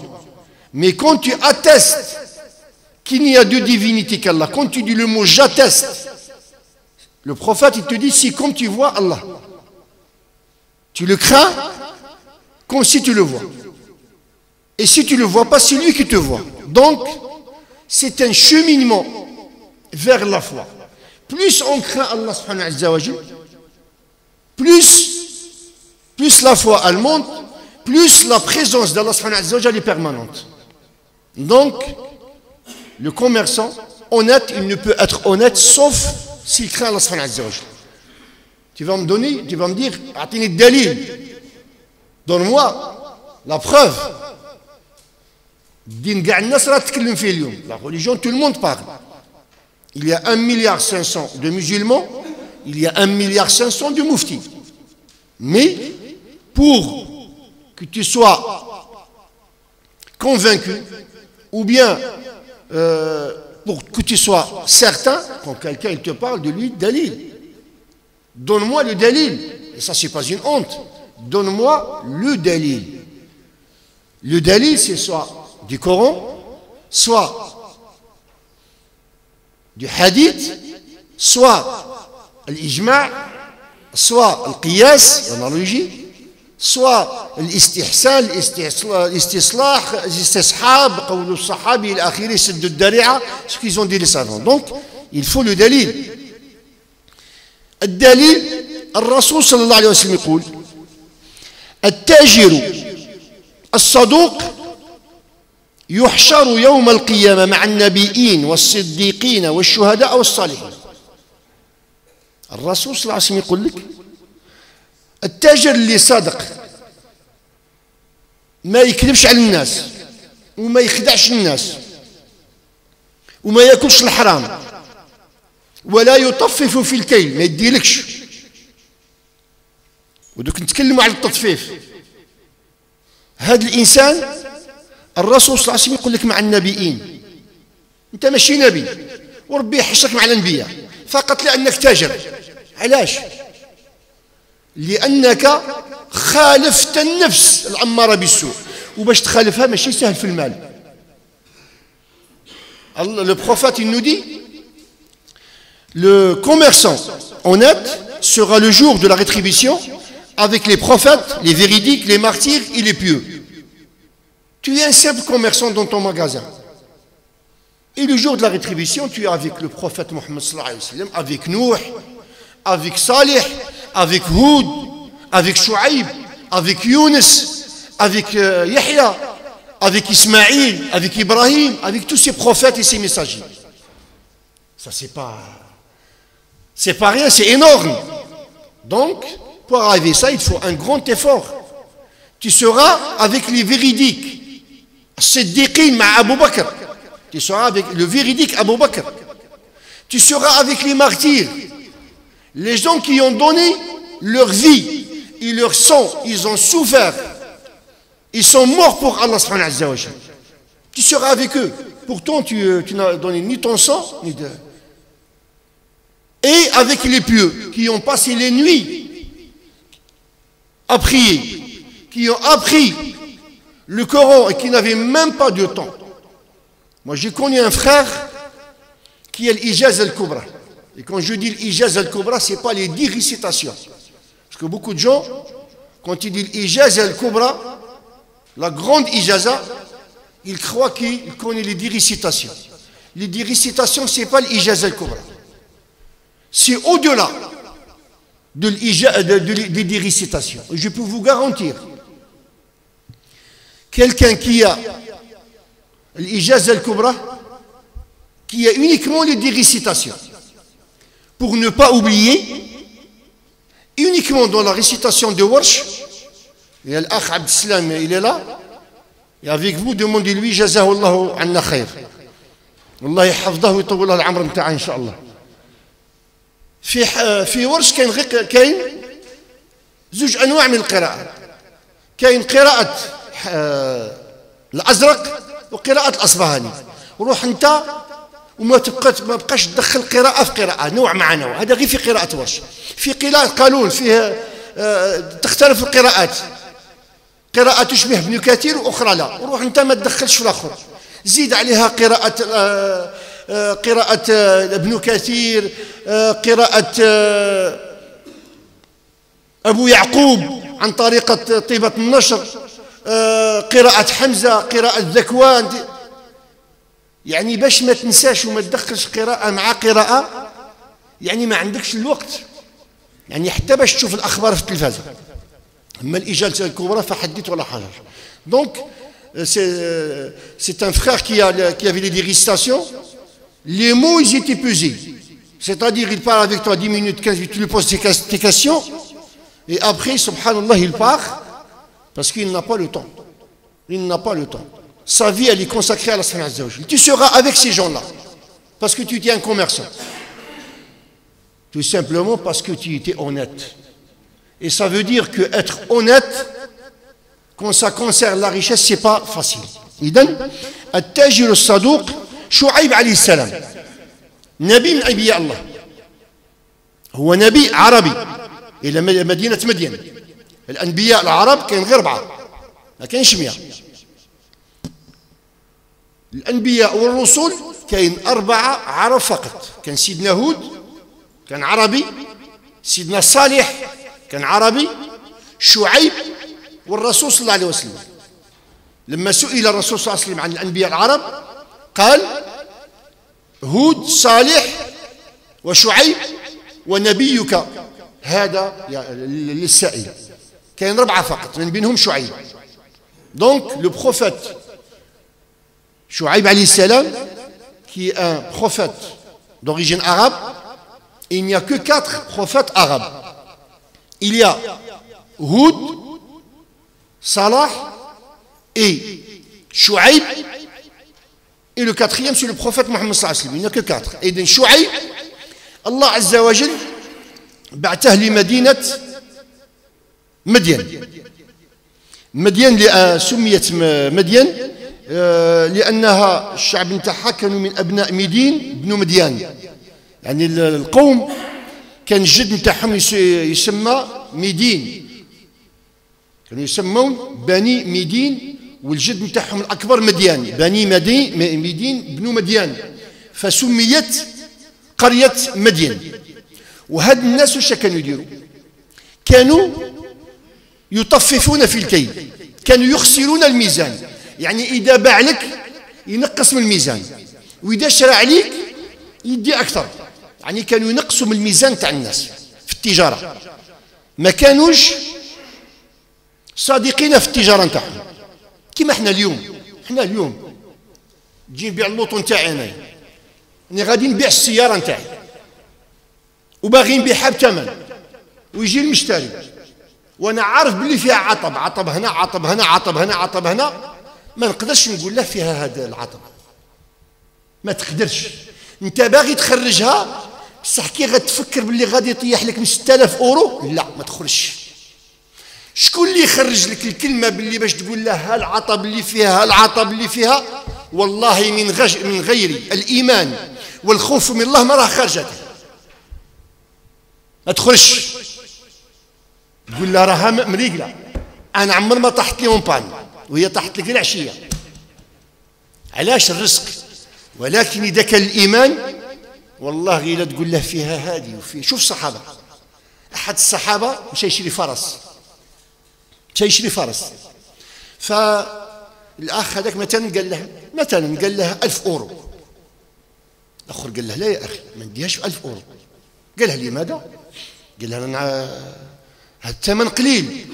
Mais quand tu attestes qu'il n'y a de divinité qu'Allah, quand tu dis le mot j'atteste, le prophète il te dit c'est comme tu vois Allah. Tu le crains comme si tu le vois. Et si tu ne le vois pas, c'est lui qui te voit. Donc, c'est un cheminement vers la foi. Plus on craint Allah subhanahu wa ta'ala, plus la foi elle monte, plus la présence d'Allah subhanahu wa ta'ala est permanente. Donc, le commerçant honnête, il ne peut être honnête sauf s'il craint Allah subhanahu wa ta'ala. Tu vas me dire, atini dalil, donne-moi la preuve. La religion, tout le monde parle. Il y a 1,5 milliard de musulmans, il y a 1,5 milliard de mouftis. Mais pour que tu sois convaincu, ou bien pour que tu sois certain, quand quelqu'un il te parle de lui, dalil. Donne-moi le dalil. Et ça, c'est pas une honte. Donne-moi le dalil. Le dalil, c'est soit du Coran, soit du hadith, soit l'ijma', soit le qiyas, l'analogie, soit l'istihsan, l'istislah, l'istishab, qawlu sahabi, l'akhiri, c'est de dari'a, ce qu'ils ont dit les savants. Donc, il faut le dalil. الدليل الرسول صلى الله عليه وسلم يقول التاجر الصدوق يحشر يوم القيامة مع النبيين والصديقين والشهداء والصالحين. الرسول صلى الله عليه وسلم يقول لك التاجر اللي صادق ما يكذبش على الناس وما يخدعش الناس وما ياكلش الحرام ولا يطفف في الكيل، ما يديلكش. ودوك نتكلموا على التطفيف. هذا الإنسان الرسول صلى الله عليه وسلم يقول لك مع النبيين. أنت ماشي نبي وربي يحشرك مع الأنبياء فقط لأنك تاجر. علاش؟ لأنك خالفت النفس الأمارة بالسوء، وباش تخالفها ماشي سهل في المال. Le prophète il nous dit le commerçant honnête sera le jour de la rétribution avec les prophètes, les véridiques, les martyrs et les pieux. Tu es un simple commerçant dans ton magasin. Et le jour de la rétribution, tu es avec le prophète Mohammed sallallahu alayhi wa sallam, avec Nouh, avec Salih, avec Houd, avec Shu'aib, avec Younes, avec Yahya, avec Ismaïl, avec Ibrahim, avec tous ces prophètes et ces messagers. Ça, c'est pas rien, c'est énorme. Donc, pour arriver à ça, il faut un grand effort. Tu seras avec les véridiques. Siddiqin ma Abu Bakr. Tu seras avec le véridique Abu Bakr. Tu seras avec les martyrs. Les gens qui ont donné leur vie et leur sang, ils ont souffert. Ils sont morts pour Allah subhanahu wa ta'ala. Tu seras avec eux. Pourtant, tu n'as donné ni ton sang, ni de... Et avec les pieux, qui ont passé les nuits à prier, qui ont appris le Coran et qui n'avaient même pas de temps. Moi, j'ai connu un frère qui est l'Ijaz al-Kubra. Et quand je dis l'Ijaz al-Kubra, ce n'est pas les 10 récitations. Parce que beaucoup de gens, quand ils disent l'Ijaz al-Kubra, la grande Ijaza, ils croient qu'ils connaissent les 10 récitations. Les 10 récitations, ce n'est pas l'Ijaz al-Kubra. C'est au-delà des 10 récitations. Je peux vous garantir, quelqu'un qui a الإجازة الكبرى qui est uniquement les 10 récitations. Pour ne pas oublier, uniquement dans la récitation de Warsh, il y a l'Akh Abd Salam, il est là, et avec vous, demandez-lui, Jazahu Allahu anna khair. والله يحفظه ويطول له العمر نتاعه إن شاء الله. في ورش كاين زوج أنواع من القراءة. كاين قراءة الأزرق وقراءة الأصبهاني. وروح أنت وما بقاش تدخل قراءة في قراءة، نوع مع نوع، هذا غير في قراءة ورش. في قراءة قانون فيها تختلف القراءات، قراءة تشبه ابن كثير وأخرى لا، وروح أنت ما تدخلش في الآخر، زيد عليها قراءة ابن كثير، قراءة أبو يعقوب عن طريقة طيبة النشر، قراءة حمزة، قراءة ذكوان، يعني باش ما تنساش وما تدخلش قراءة مع قراءة، يعني ما عندكش الوقت، يعني حتى باش تشوف الأخبار في التلفازة. أما الإجازة الكبرى فحدث ولا حرج. Donc c'est un frère qui avait des récitations. Les mots, ils étaient pesés. C'est-à-dire, il parle avec toi 10 minutes, 15 minutes, tu lui poses tes questions, et après, subhanallah, il part, parce qu'il n'a pas le temps. Il n'a pas le temps. Sa vie, elle est consacrée à la Subhanahu wa Ta'ala. Tu seras avec ces gens-là, parce que tu étais un commerçant. Tout simplement parce que tu étais honnête. Et ça veut dire qu'être honnête, quand ça concerne la richesse, c'est pas facile. إذن التاجر الصدوق شعيب عليه السلام نبي من أنبياء الله، هو نبي عربي إلى مدينة مدين. الأنبياء العرب كاين غير 4، ما كاينش 100. الأنبياء والرسل كاين 4 عرب فقط. كان سيدنا هود كان عربي، سيدنا صالح كان عربي، شعيب، والرسول صلى الله عليه وسلم. لما سئل الرسول صلى الله عليه وسلم عن الأنبياء العرب قال هود، صالح، وشعيب، ونبيك هذا للسائل. كاين 4 فقط، من بينهم شعيب. Donc le prophète Chouaïb alayhi salam, qui est un prophète d'origine arabe, il n'y a que 4 prophètes arabes. Il y a Houd, Salah et Chouaïb, et le 4e c'est le prophète Mohammed sallallahu alayhi wa sallam. Il n'y a que 4. Et donc Chouaïb, Allah azza wa jal بعثه لمدينة مدين. مدين سميت مدين لأنها الشعب نتاعها كانوا من أبناء مدين بنو مديان، يعني القوم كان الجد نتاعهم يسمى مدين، كانوا يسمون بني مدين، والجد نتاعهم الأكبر مديان، بني مدين بنو مديان، فسميت قرية مدين. وهاد الناس واش كانوا يديروا؟ كانوا يطففون في الكيل، كانوا يخسرون الميزان، يعني إذا باع لك ينقص من الميزان، وإذا شرى عليك يدي أكثر، يعني كانوا ينقصوا من الميزان تاع الناس في التجارة، ما كانوش صادقين في التجارة نتاعهم. كيما احنا اليوم نجي نبيع اللوطو نتاعي انايا، راني غادي نبيع السيارة نتاعي وباغي نبيعها بثمن، ويجي المشتري وانا عارف بلي فيها عطب هنا، عطب هنا، عطب هنا، عطب هنا، ما نقدرش نقول له فيها هذا العطب، ما تقدرش. انت باغي تخرجها بصح كي غتفكر باللي غادي يطيح لك من 6000 اورو، لا ما تخرجش. شكون اللي يخرج لك الكلمه باللي باش تقول له ها العطب اللي فيها، ها العطب اللي فيها؟ والله من غير الايمان والخوف من الله ما راه خرجت، ما تخرجش. تقول لها راها مريقله، انا عمر ما طاحت لي اونبان وهي طاحت لك العشيه. علاش؟ الرزق. ولكن اذا كان الايمان والله غير تقول له فيها هذه وفي. شوف الصحابه، احد الصحابه مشى يشري فرس، فالاخ هذاك مثلا قال له 1000 اورو. الاخر قال له لا يا اخي ما نديهاش ب 1000 اورو. قال له لماذا؟ قال له انا هذا الثمن قليل.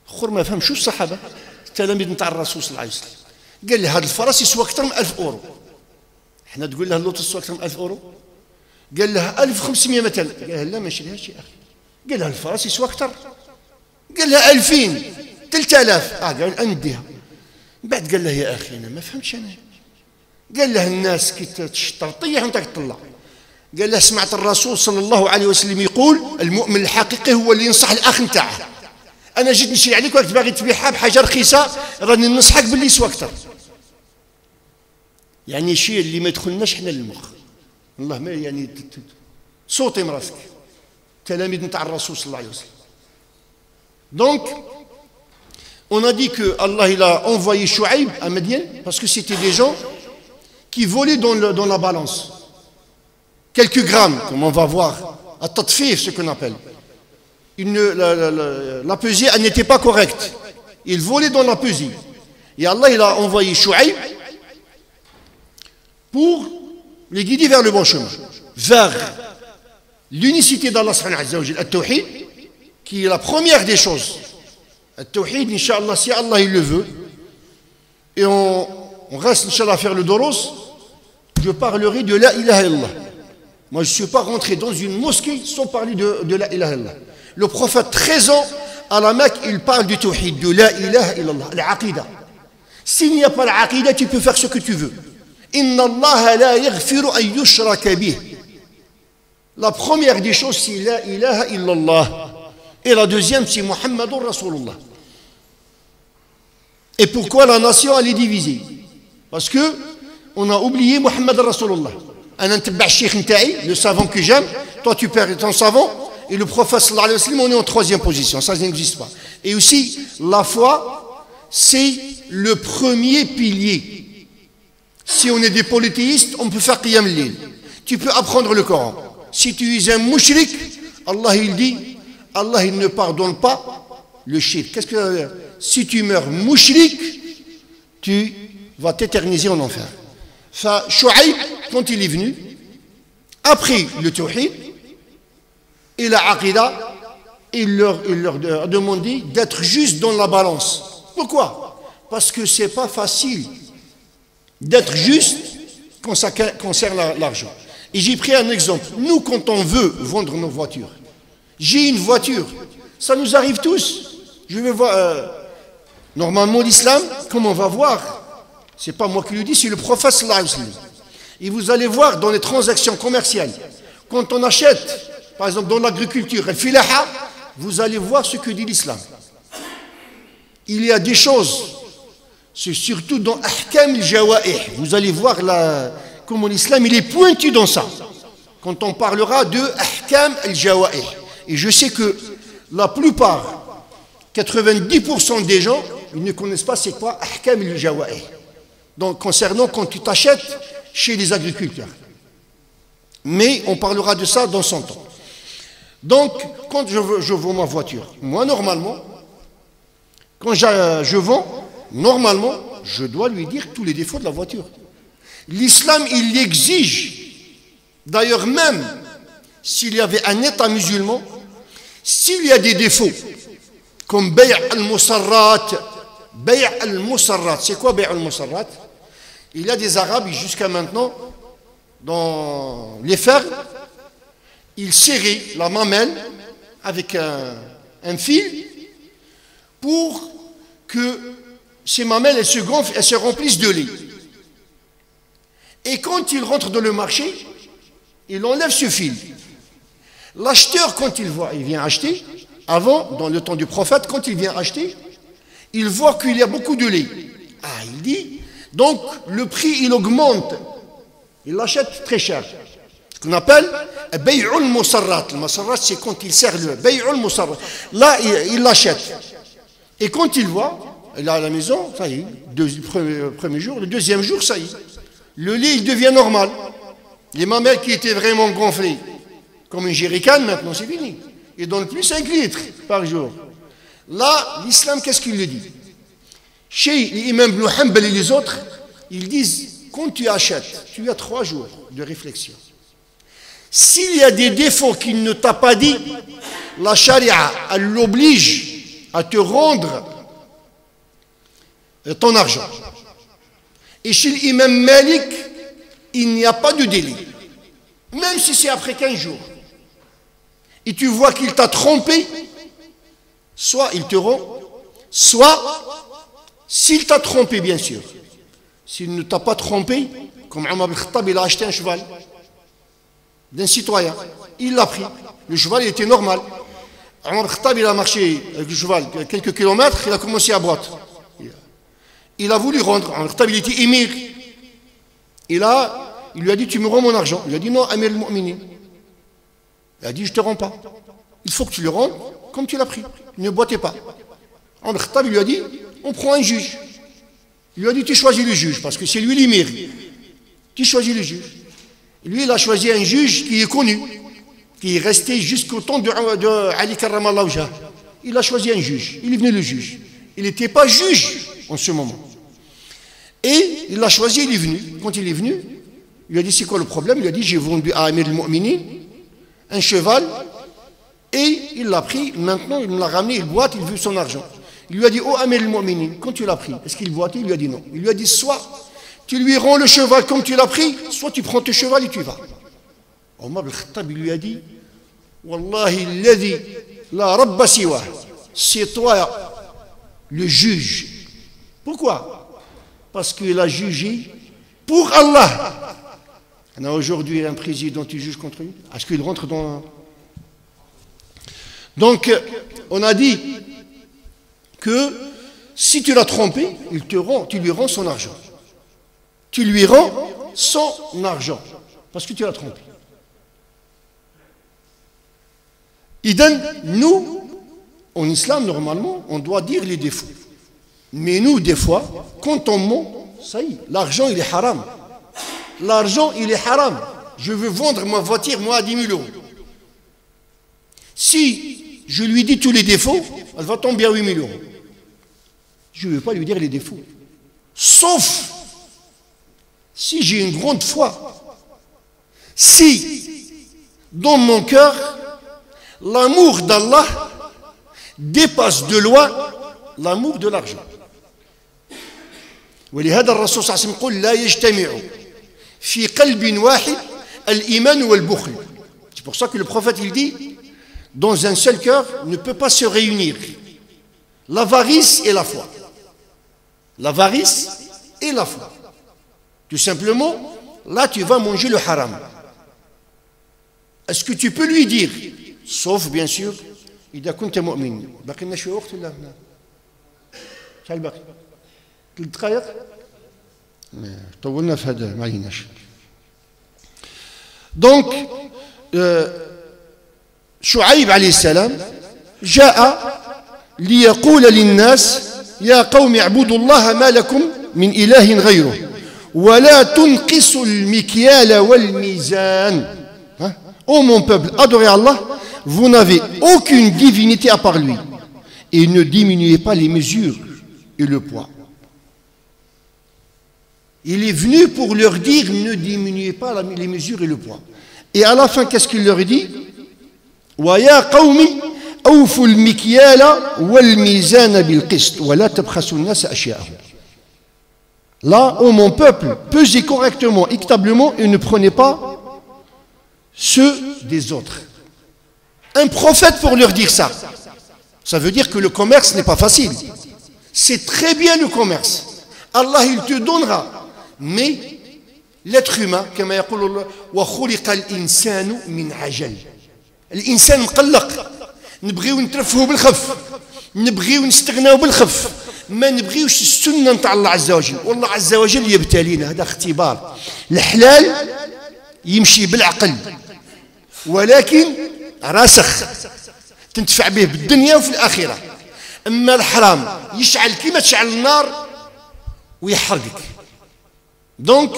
اخر ما فهم. شو الصحابه التلاميذ نتاع الرسول صلى الله عليه وسلم، قال له هذا الفرس يسوى أكثر من 1000 أورو. احنا تقول له اللوطو يسوى أكثر من 1000 أورو؟ قال له 1500 مثلا. قال له لا ما نشريهاش يا أخي. قال له الفرس يسوى أكثر. قال له 2000 3000. قال أنديها. بعد قال له يا أخي أنا ما فهمتش أنا. قال له الناس كي تشطر طيح وأنت تطلع. قال له سمعت الرسول صلى الله عليه وسلم يقول المؤمن الحقيقي هو اللي ينصح الأخ نتاعه. أنا جيت نشري عليك وراك باغي تبيعها بحاجة رخيصة راني ننصحك باللي يسوى أكثر. يعني شيء اللي ما يدخلناش حنا للمخ. والله ما يعني صوتي مراسك تلاميذ نتاع الرسول صلى الله عليه وسلم. Donc on a dit que Allah il a envoyé Chouaïb à Madian parce que c'était des gens qui volaient dans la balance. Quelques grammes, comme on va voir, à tatfif, ce qu'on appelle. La pesée, elle n'était pas correcte. Ils volaient dans la pesée. Et Allah, il a envoyé Chouaïb pour les guider vers le bon chemin, vers l'unicité d'Allah subhanahu wa ta'ala, al-Tawhid, qui est la première des choses. Al-Tawhid, Inch'Allah, si Allah il le veut, et on reste, Inch'Allah, à faire le doros, je parlerai de la ilaha illallah. Moi, je ne suis pas rentré dans une mosquée sans parler de la ilaha illallah. Le prophète, 13 ans, à la Mecque, il parle du tawhid, de la ilaha illallah, l'aqidah. S'il n'y a pas l'aqidah, tu peux faire ce que tu veux. Inna Allah la yaghfiru an yushraka bih. La première des choses, c'est la ilaha illallah. Et la deuxième, c'est Muhammadur Rasulullah. Et pourquoi la nation, elle est divisée? Parce que on a oublié Muhammad Rasulullah. Le savon que j'aime, toi tu perds ton savon, et le prophète sallallahu alayhi wa sallam, on est en troisième position, ça n'existe pas. Et aussi, la foi, c'est le premier pilier. Si on est des polythéistes, on peut faire qiyam al-layl. Tu peux apprendre le Coran. Si tu es un mouchrik, Allah il dit, Allah il ne pardonne pas le shirk. Qu'est-ce que ça veut dire? Si tu meurs mouchrik, tu vas t'éterniser en enfer. Chouaïb, quand il est venu, après le tawhid et la aqidah, il leur a demandé d'être juste dans la balance. Pourquoi? Parce que ce n'est pas facile d'être juste quand ça concerne l'argent. Et j'ai pris un exemple. Nous, quand on veut vendre nos voitures, j'ai une voiture, ça nous arrive tous. Je vais voir, normalement l'islam, comme on va voir, c'est pas moi qui le dis, c'est le prophète sallallahu alayhi wa sallam. Et vous allez voir dans les transactions commerciales, quand on achète, par exemple dans l'agriculture, al-filaha, vous allez voir ce que dit l'islam. Il y a des choses, c'est surtout dans ahkam al-jawa'ih, vous allez voir comment l'islam il est pointu dans ça. Quand on parlera de ahkam al-jawa'ih. Et je sais que la plupart, 90% des gens, ils ne connaissent pas c'est quoi ahkam al-jawa'ih. Donc, concernant quand tu t'achètes chez les agriculteurs. Mais on parlera de ça dans 100 ans. Donc, quand je vends ma voiture, moi, normalement, quand je vends, normalement, je dois lui dire tous les défauts de la voiture. L'islam, il l'exige. D'ailleurs, même s'il y avait un État musulman, s'il y a des défauts, comme bay' al-musarrat, bay' al-musarrat, c'est quoi bay' al-musarrat? Il y a des Arabes, jusqu'à maintenant, dans les fermes, ils serraient la mamelle avec un fil pour que ces mamelles elles se gonflent, elles se remplissent de lait. Et quand ils rentrent dans le marché, il enlève ce fil. L'acheteur, quand il voit, il vient acheter, avant, dans le temps du prophète, quand il vient acheter, il voit qu'il y a beaucoup de lait. Ah, il dit, donc le prix, il augmente. Il l'achète très cher. Ce qu'on appelle bay'ul musarrat. Le musarrat, c'est quand il sert le bay'ul musarrat. Là, il l'achète. Et quand il voit, il est à la maison, ça y est, le premier jour, le deuxième jour, ça y est. Le lait, il devient normal. Les mamelles qui étaient vraiment gonflées, comme une jerrycan, maintenant c'est fini. Ils donnent plus 5 litres par jour. Là, l'islam, qu'est-ce qu'il le dit? Chez l'imam Ibn Hanbal et les autres, ils disent, quand tu achètes, tu as 3 jours de réflexion. S'il y a des défauts qu'il ne t'a pas dit, la charia, elle l'oblige à te rendre ton argent. Et chez l'imam Malik, il n'y a pas de délai. Même si c'est après 15 jours. Et tu vois qu'il t'a trompé, soit il te rend, soit, s'il t'a trompé, bien sûr. S'il ne t'a pas trompé, comme Omar ibn Khattab, il a acheté un cheval d'un citoyen. Il l'a pris. Le cheval, il était normal. Omar ibn Khattab, il a marché avec le cheval quelques kilomètres, il a commencé à boiter. Il a voulu rendre. Omar ibn Khattab, il était émir. Il lui a dit, tu me rends mon argent. Il lui a dit, non, Amir al-Mu'minin. Il a dit, je ne te rends pas. Il faut que tu le rendes comme tu l'as pris. Ne boitez pas. Omar ibn Khattab, il lui a dit, on prend un juge. Il lui a dit, tu choisis le juge, parce que c'est lui l'émir. Tu choisis le juge. Et lui, il a choisi un juge qui est connu, qui est resté jusqu'au temps de Ali Karramallah Wajhah. Il a choisi un juge. Il est venu le juge. Il n'était pas juge en ce moment. Et il l'a choisi, il est venu. Quand il est venu, il lui a dit, c'est quoi le problème? Il lui a dit, j'ai vendu à Amir al-Mu'minin un cheval, et il l'a pris. Maintenant, il me l'a ramené, il boite, il veut son argent. Il lui a dit, oh Amir al-Mu'minin, quand tu l'as pris, est-ce qu'il boitait? Il lui a dit non. Il lui a dit, soit tu lui rends le cheval comme tu l'as pris, soit tu prends ton cheval et tu vas. Omar ibn Khattab, il lui a dit, Wallahi alladhi la rabba siwa, c'est toi le juge. Pourquoi? Parce qu'il a jugé pour Allah. On a aujourd'hui un président qui juge contre lui. Est-ce qu'il rentre dans... Donc, on a dit que si tu l'as trompé, tu lui rends son argent. Tu lui rends son argent. Parce que tu l'as trompé. Idem, nous, en islam, normalement, on doit dire les défauts. Mais nous, des fois, quand on ment, ça y est, l'argent, il est haram. L'argent, il est haram. Je veux vendre ma voiture, moi, à 10 000 euros. Si je lui dis tous les défauts, elle va tomber à 8 000 euros. Je ne vais pas lui dire les défauts. Sauf si j'ai une grande foi. Si, dans mon cœur, l'amour d'Allah dépasse de loin l'amour de l'argent. ولهذا الرسول صلى الله عليه وسلم يقول لا يجتمع في قلب واحد الإيمان والبخل. C'est pour ça que le prophète il dit, dans un seul cœur ne peut pas se réunir l'avarice et la foi. L'avarice et la foi. Tout simplement, là tu vas manger le haram. Est-ce que tu peux lui dire, sauf bien sûr, إذا كنت مؤمن. باقي لنا شوية وقت ولا هنا؟ شحال باقي؟ 3 دقائق؟ طولنا في هذا ما عليناش. Donc, شعيب عليه السلام جاء ليقول للناس يا قوم اعبدوا الله ما لكم من إله غيره ولا تنقصوا المكيال والميزان. Ô mon peuple, adorez Allah, vous n'avez aucune divinité à part lui et ne diminuez pas les mesures et le poids. Il est venu pour leur dire ne diminuez pas les mesures et le poids. Et à la fin, qu'est-ce qu'il leur dit? وَيَا قَوْمِ أَوْفُوا الْمِكْيَالَ وَالْمِيزَانَ بِالْقِسْطِ وَلَا تَبْخَسُوا النَّاسَ أَشْيَاءَهُمْ. Là, ô mon peuple, pesez correctement, équitablement et ne prenez pas ceux des autres. Un prophète pour leur dire ça, ça veut dire que le commerce n'est pas facile. C'est très bien le commerce. Allah, il te donnera. Mais l'être humain, comme يقول الله وخلق الإنسان من عجل. الإنسان مقلق. نبغيو نترفهوا بالخف. نبغيو نستغناو بالخف. ما نبغيوش السنة نتاع الله عز وجل. والله عز وجل يبتلينا، هذا اختبار. الحلال يمشي بالعقل. ولكن راسخ تنتفع به بالدنيا وفي الآخرة. أما الحرام يشعل كما تشعل النار ويحرقك. Donc,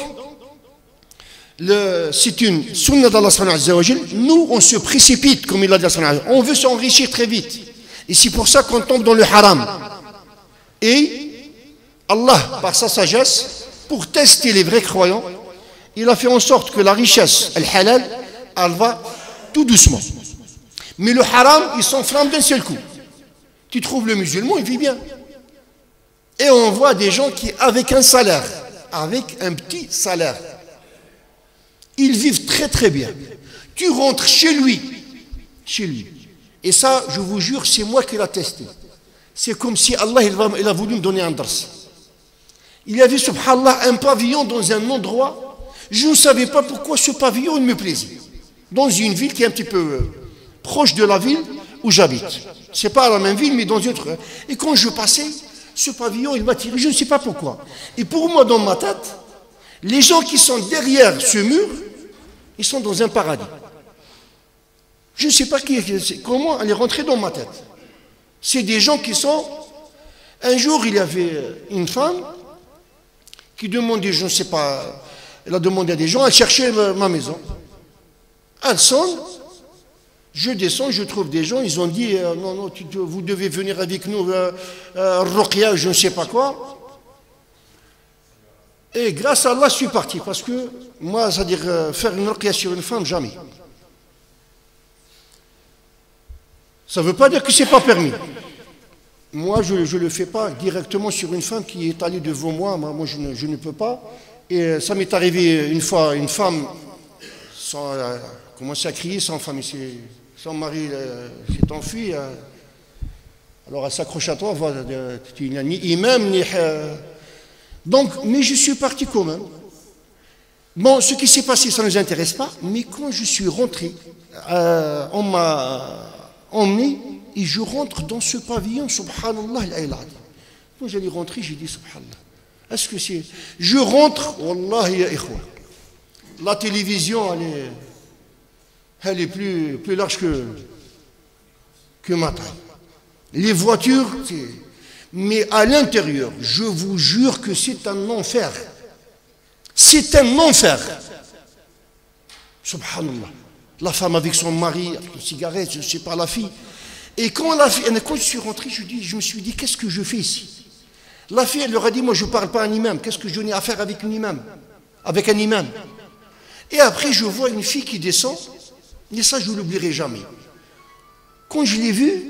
c'est une sunna d'Allah subhanahu wa ta'ala. Nous, on se précipite, comme il a dit, on veut s'enrichir très vite. Et c'est pour ça qu'on tombe dans le haram. Et Allah, par sa sagesse, pour tester les vrais croyants, il a fait en sorte que la richesse, le halal, elle va tout doucement. Mais le haram, il s'enflamme d'un seul coup. Tu trouves le musulman, il vit bien. Et on voit des gens qui, avec un salaire avec un petit salaire. Ils vivent très très bien. Tu rentres chez lui. Et ça, je vous jure, c'est moi qui l'ai testé. C'est comme si Allah il a voulu me donner un dars. Il y avait, subhanallah, un pavillon dans un endroit. Je ne savais pas pourquoi ce pavillon me plaisait. Dans une ville qui est un petit peu proche de la ville où j'habite. Ce n'est pas la même ville, mais dans une autre. Et quand je passais, ce pavillon, il m'a tiré, je ne sais pas pourquoi. Et pour moi, dans ma tête, les gens qui sont derrière ce mur, ils sont dans un paradis. Je ne sais pas comment elle est rentrée dans ma tête. C'est des gens qui sont... Un jour, il y avait une femme qui demandait, je ne sais pas, elle a demandé à des gens, elle cherchait ma maison. Elle sonne, je descends, je trouve des gens, ils ont dit, non, vous devez venir avec nous, Ruqya, je ne sais pas quoi. Et grâce à Allah, je suis parti, parce que moi, c'est-à-dire faire une Ruqya sur une femme, jamais. Ça ne veut pas dire que ce n'est pas permis. Moi, je ne le fais pas directement sur une femme qui est allée devant moi. Moi, je ne peux pas. Et ça m'est arrivé une fois, une femme commençait à crier, son mari s'est enfui. Alors elle s'accroche à toi, ni imam, ni... Donc, mais je suis parti quand même. Bon, ce qui s'est passé, ça ne nous intéresse pas. Mais quand je suis rentré, on m'a emmené et je rentre dans ce pavillon, subhanallah al-aylad. Quand j'allais rentrer, j'ai dit subhanallah. Est-ce que c'est... Je rentre, wallahi ya ikhwa. La télévision, elle est plus large que ma taille. Les voitures, mais à l'intérieur, je vous jure que c'est un enfer. C'est un enfer. Subhanallah. La femme avec son mari, avec une cigarette, je ne sais pas, la fille. Et quand je suis rentré, je me suis dit, qu'est-ce que je fais ici? La fille, elle leur a dit, moi je ne parle pas à un imam. Qu'est-ce que je n'ai à faire avec un imam? Avec un imam. Et après, je vois une fille qui descend, et ça, je ne l'oublierai jamais. Quand je l'ai vue,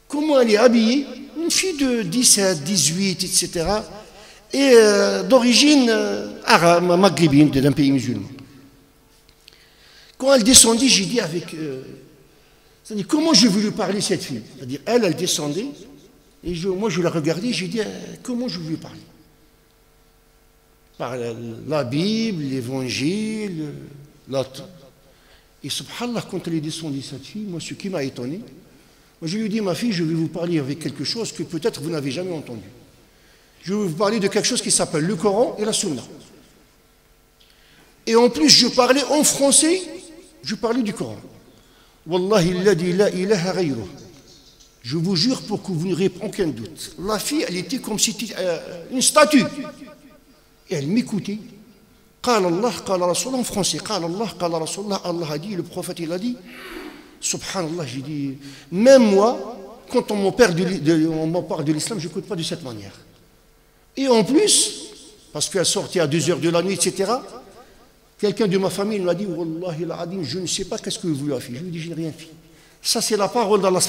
comment elle est habillée, une fille de 17, 18, etc. Et d'origine arabe, maghrébine, d'un pays musulman. Quand elle descendit, j'ai dit avec... c'est-à-dire, comment je veux lui parler cette fille? C'est-à-dire, elle descendait, et moi je la regardais, j'ai dit, comment je veux lui parler? Par la Bible, l'Évangile, et subhanallah, quand elle est descendue, cette fille, moi ce qui m'a étonné, moi je lui ai dit, ma fille, je vais vous parler avec quelque chose que peut-être vous n'avez jamais entendu. Je vais vous parler de quelque chose qui s'appelle le Coran et la Sunna. Et en plus, je parlais en français, je parlais du Coran. Wallahi alladhi la ilaha ghayruh. Je vous jure pour que vous n'ayez aucun doute. La fille, elle était comme si c'était une statue. Et elle m'écoutait. Qala Allah, qala Rasulullah en français. Qala Allah, qala Rasulullah. Allah a dit, le prophète il a dit. Subhanallah, j'ai dit, même moi, quand on m'en parle de l'islam, je n'écoute pas de cette manière. Et en plus, parce qu'elle sortait à 2 heures de la nuit, etc., quelqu'un de ma famille m'a dit, Wallahi al-Adim, je ne sais pas qu'est-ce que vous avez fait. Je lui ai dit, je n'ai rien fait. Ça, c'est la parole d'Allah.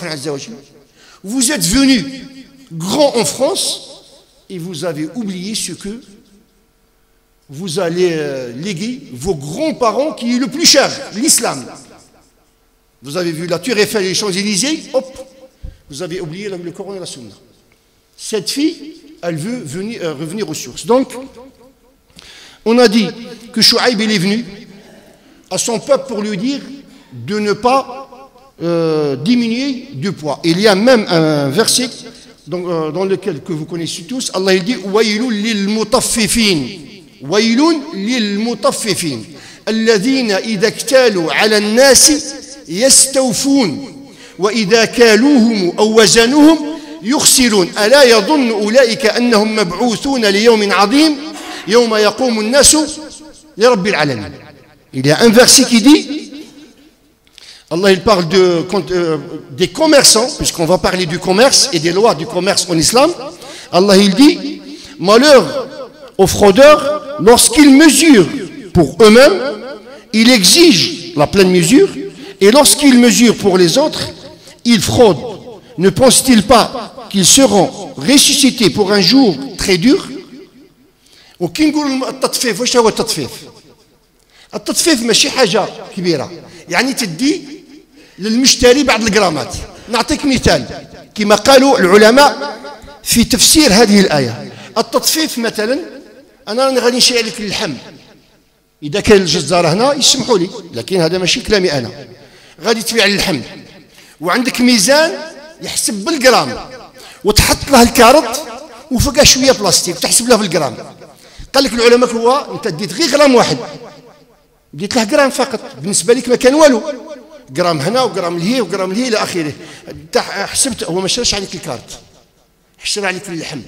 Vous êtes venu grand en France et vous avez oublié ce que vous allez léguer vos grands-parents qui est le plus cher, l'islam. Vous avez vu la Tour Eiffel et les Champs-Élysées, hop, vous avez oublié le Coran et la Sunna. Cette fille, elle veut revenir aux sources. Donc, on a dit que Chouaïb est venu à son peuple pour lui dire de ne pas diminuer du poids. Il y a même un verset dans lequel que vous connaissez tous, Allah il dit Wailun lil mutaffifin. Wailun lil mutaffifin. Alladhina idha iktalu ala an-nasi yastawfun wa idha kaluhum aw wazanuhum yukhsirun. Ala yadhunnu ulaika annahum mab'uthuna li yawmin 'azim yawma yaqumu an-nasu li rabbil 'alamin. Il y a un verset qui dit Allah il parle des commerçants, puisqu'on va parler du commerce et des lois du commerce en islam. Allah il dit malheur aux fraudeurs lorsqu'ils mesurent pour eux-mêmes, ils exigent la pleine mesure, et lorsqu'ils mesurent pour les autres, ils fraudent. Ne pensent-ils pas qu'ils seront ressuscités pour un jour très dur? وكي نقول التطفيف، واش هو التطفيف؟ التطفيف ماشي حاجة كبيرة، يعني تدي للمشتري بعض الجرامات. نعطيك مثال كما قالوا العلماء في تفسير هذه الآية. التطفيف مثلا، أنا راني غادي نشري عليك اللحم، إذا كان الجزار هنا يسمحوا لي، لكن هذا ماشي كلامي أنا. غادي تبيع اللحم وعندك ميزان يحسب بالجرام، وتحط له الكارت وفوقها شوية بلاستيك تحسب له بالجرام. قال لك العلماء هو أنت ديت غير جرام واحد، ديت له جرام فقط، بالنسبة لك ما كان والو، جرام هنا وجرام لهي وجرام لهي إلى آخره. أنت حسبت، هو ما شراش عليك الكارت، حشر عليك اللحم.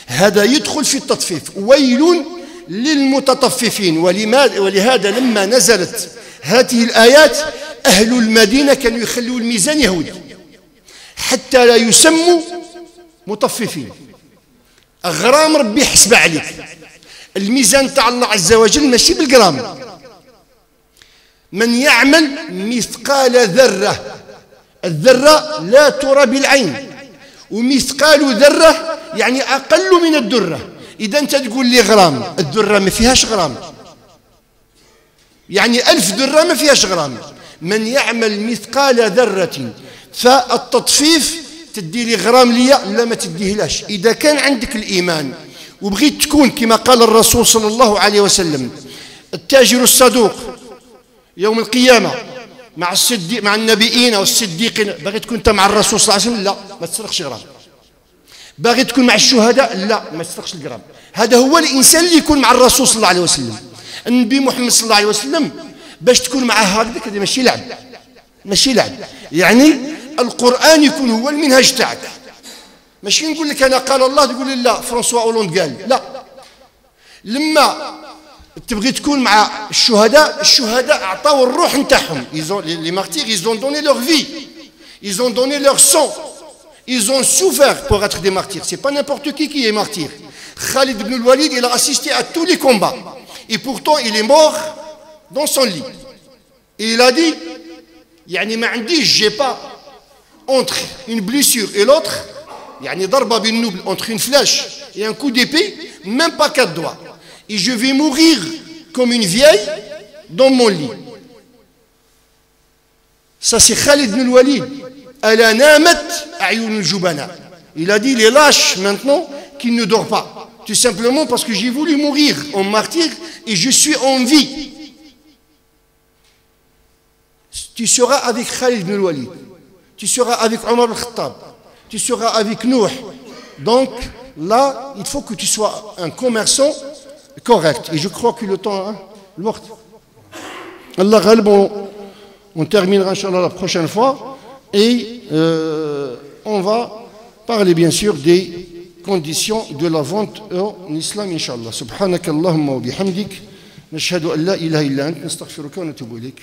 هذا يدخل في التطفيف. ويل للمتطففين. ولهذا لما نزلت هذه الآيات أهل المدينة كانوا يخلوا الميزان يهود حتى لا يسموا مطففين. أغرام ربي يحسب عليك. الميزان تاع الله عز وجل ماشي بالجرام. من يعمل مثقال ذرة، الذرة لا ترى بالعين، ومثقال ذرة يعني أقل من الذرة. إذا أنت تقول لي غرام، الذرة ما فيهاش غرام، يعني 1000 ذرة ما فيهاش غرام. من يعمل مثقال ذرة، فالتطفيف تدي لي غرام ليا لا ما تديهلاش. إذا كان عندك الإيمان وبغيت تكون كما قال الرسول صلى الله عليه وسلم التاجر الصدوق يوم القيامة مع الصديق، مع النبيين والصديقين، باغي تكون انت مع الرسول صلى الله عليه وسلم، لا ما تسرقش غرام. باغي تكون مع الشهداء، لا ما تسرقش الجرام. هذا هو الانسان اللي يكون مع الرسول صلى الله عليه وسلم. النبي محمد صلى الله عليه وسلم باش تكون معه هكذا، هذا ماشي لعب، ماشي لعب. يعني القرآن يكون هو المنهج تاعك، ماشي نقول لك انا قال الله تقول لي لا فرانسوا أولوند قال لا. لما تبغي تكون مع الشهداء، الشهداء اعطاو الروح نتاعهم، les martyrs ils ont donné leur vie, ils ont donné leur sang, ils ont souffert pour être des martyrs. C'est pas n'importe qui est martyr. Khalid ibn al-Walid, il a assisté à tous les combats et pourtant il est mort dans son lit. Et il a dit يعني ما عنديش, j'ai pas entre une blessure et l'autre, يعني ضربة بالنبل, entre une flèche et un coup d'épée, même pas 4 doigts. Et je vais mourir comme une vieille dans mon lit. Ça c'est Khalid ibn al-Walid. Ala namat a'yun al-jubana. Il a dit les lâches maintenant qui ne dorment pas. Tout simplement parce que j'ai voulu mourir en martyr et je suis en vie. Tu seras avec Khalid ibn al-Walid. Tu seras avec Omar al-Khattab. Tu seras avec Nuh. Donc là, il faut que tu sois un commerçant correct. Et je crois que le temps, hein, le mort. Allah ghalib, on terminera Inch'Allah la prochaine fois. Et on va parler bien sûr des conditions de la vente en islam Inch'Allah. Subhanak Allahumma wa bihamdik. Nashhadu an la ilaha illa ant, nastaghfiruka wa natubu ilayk.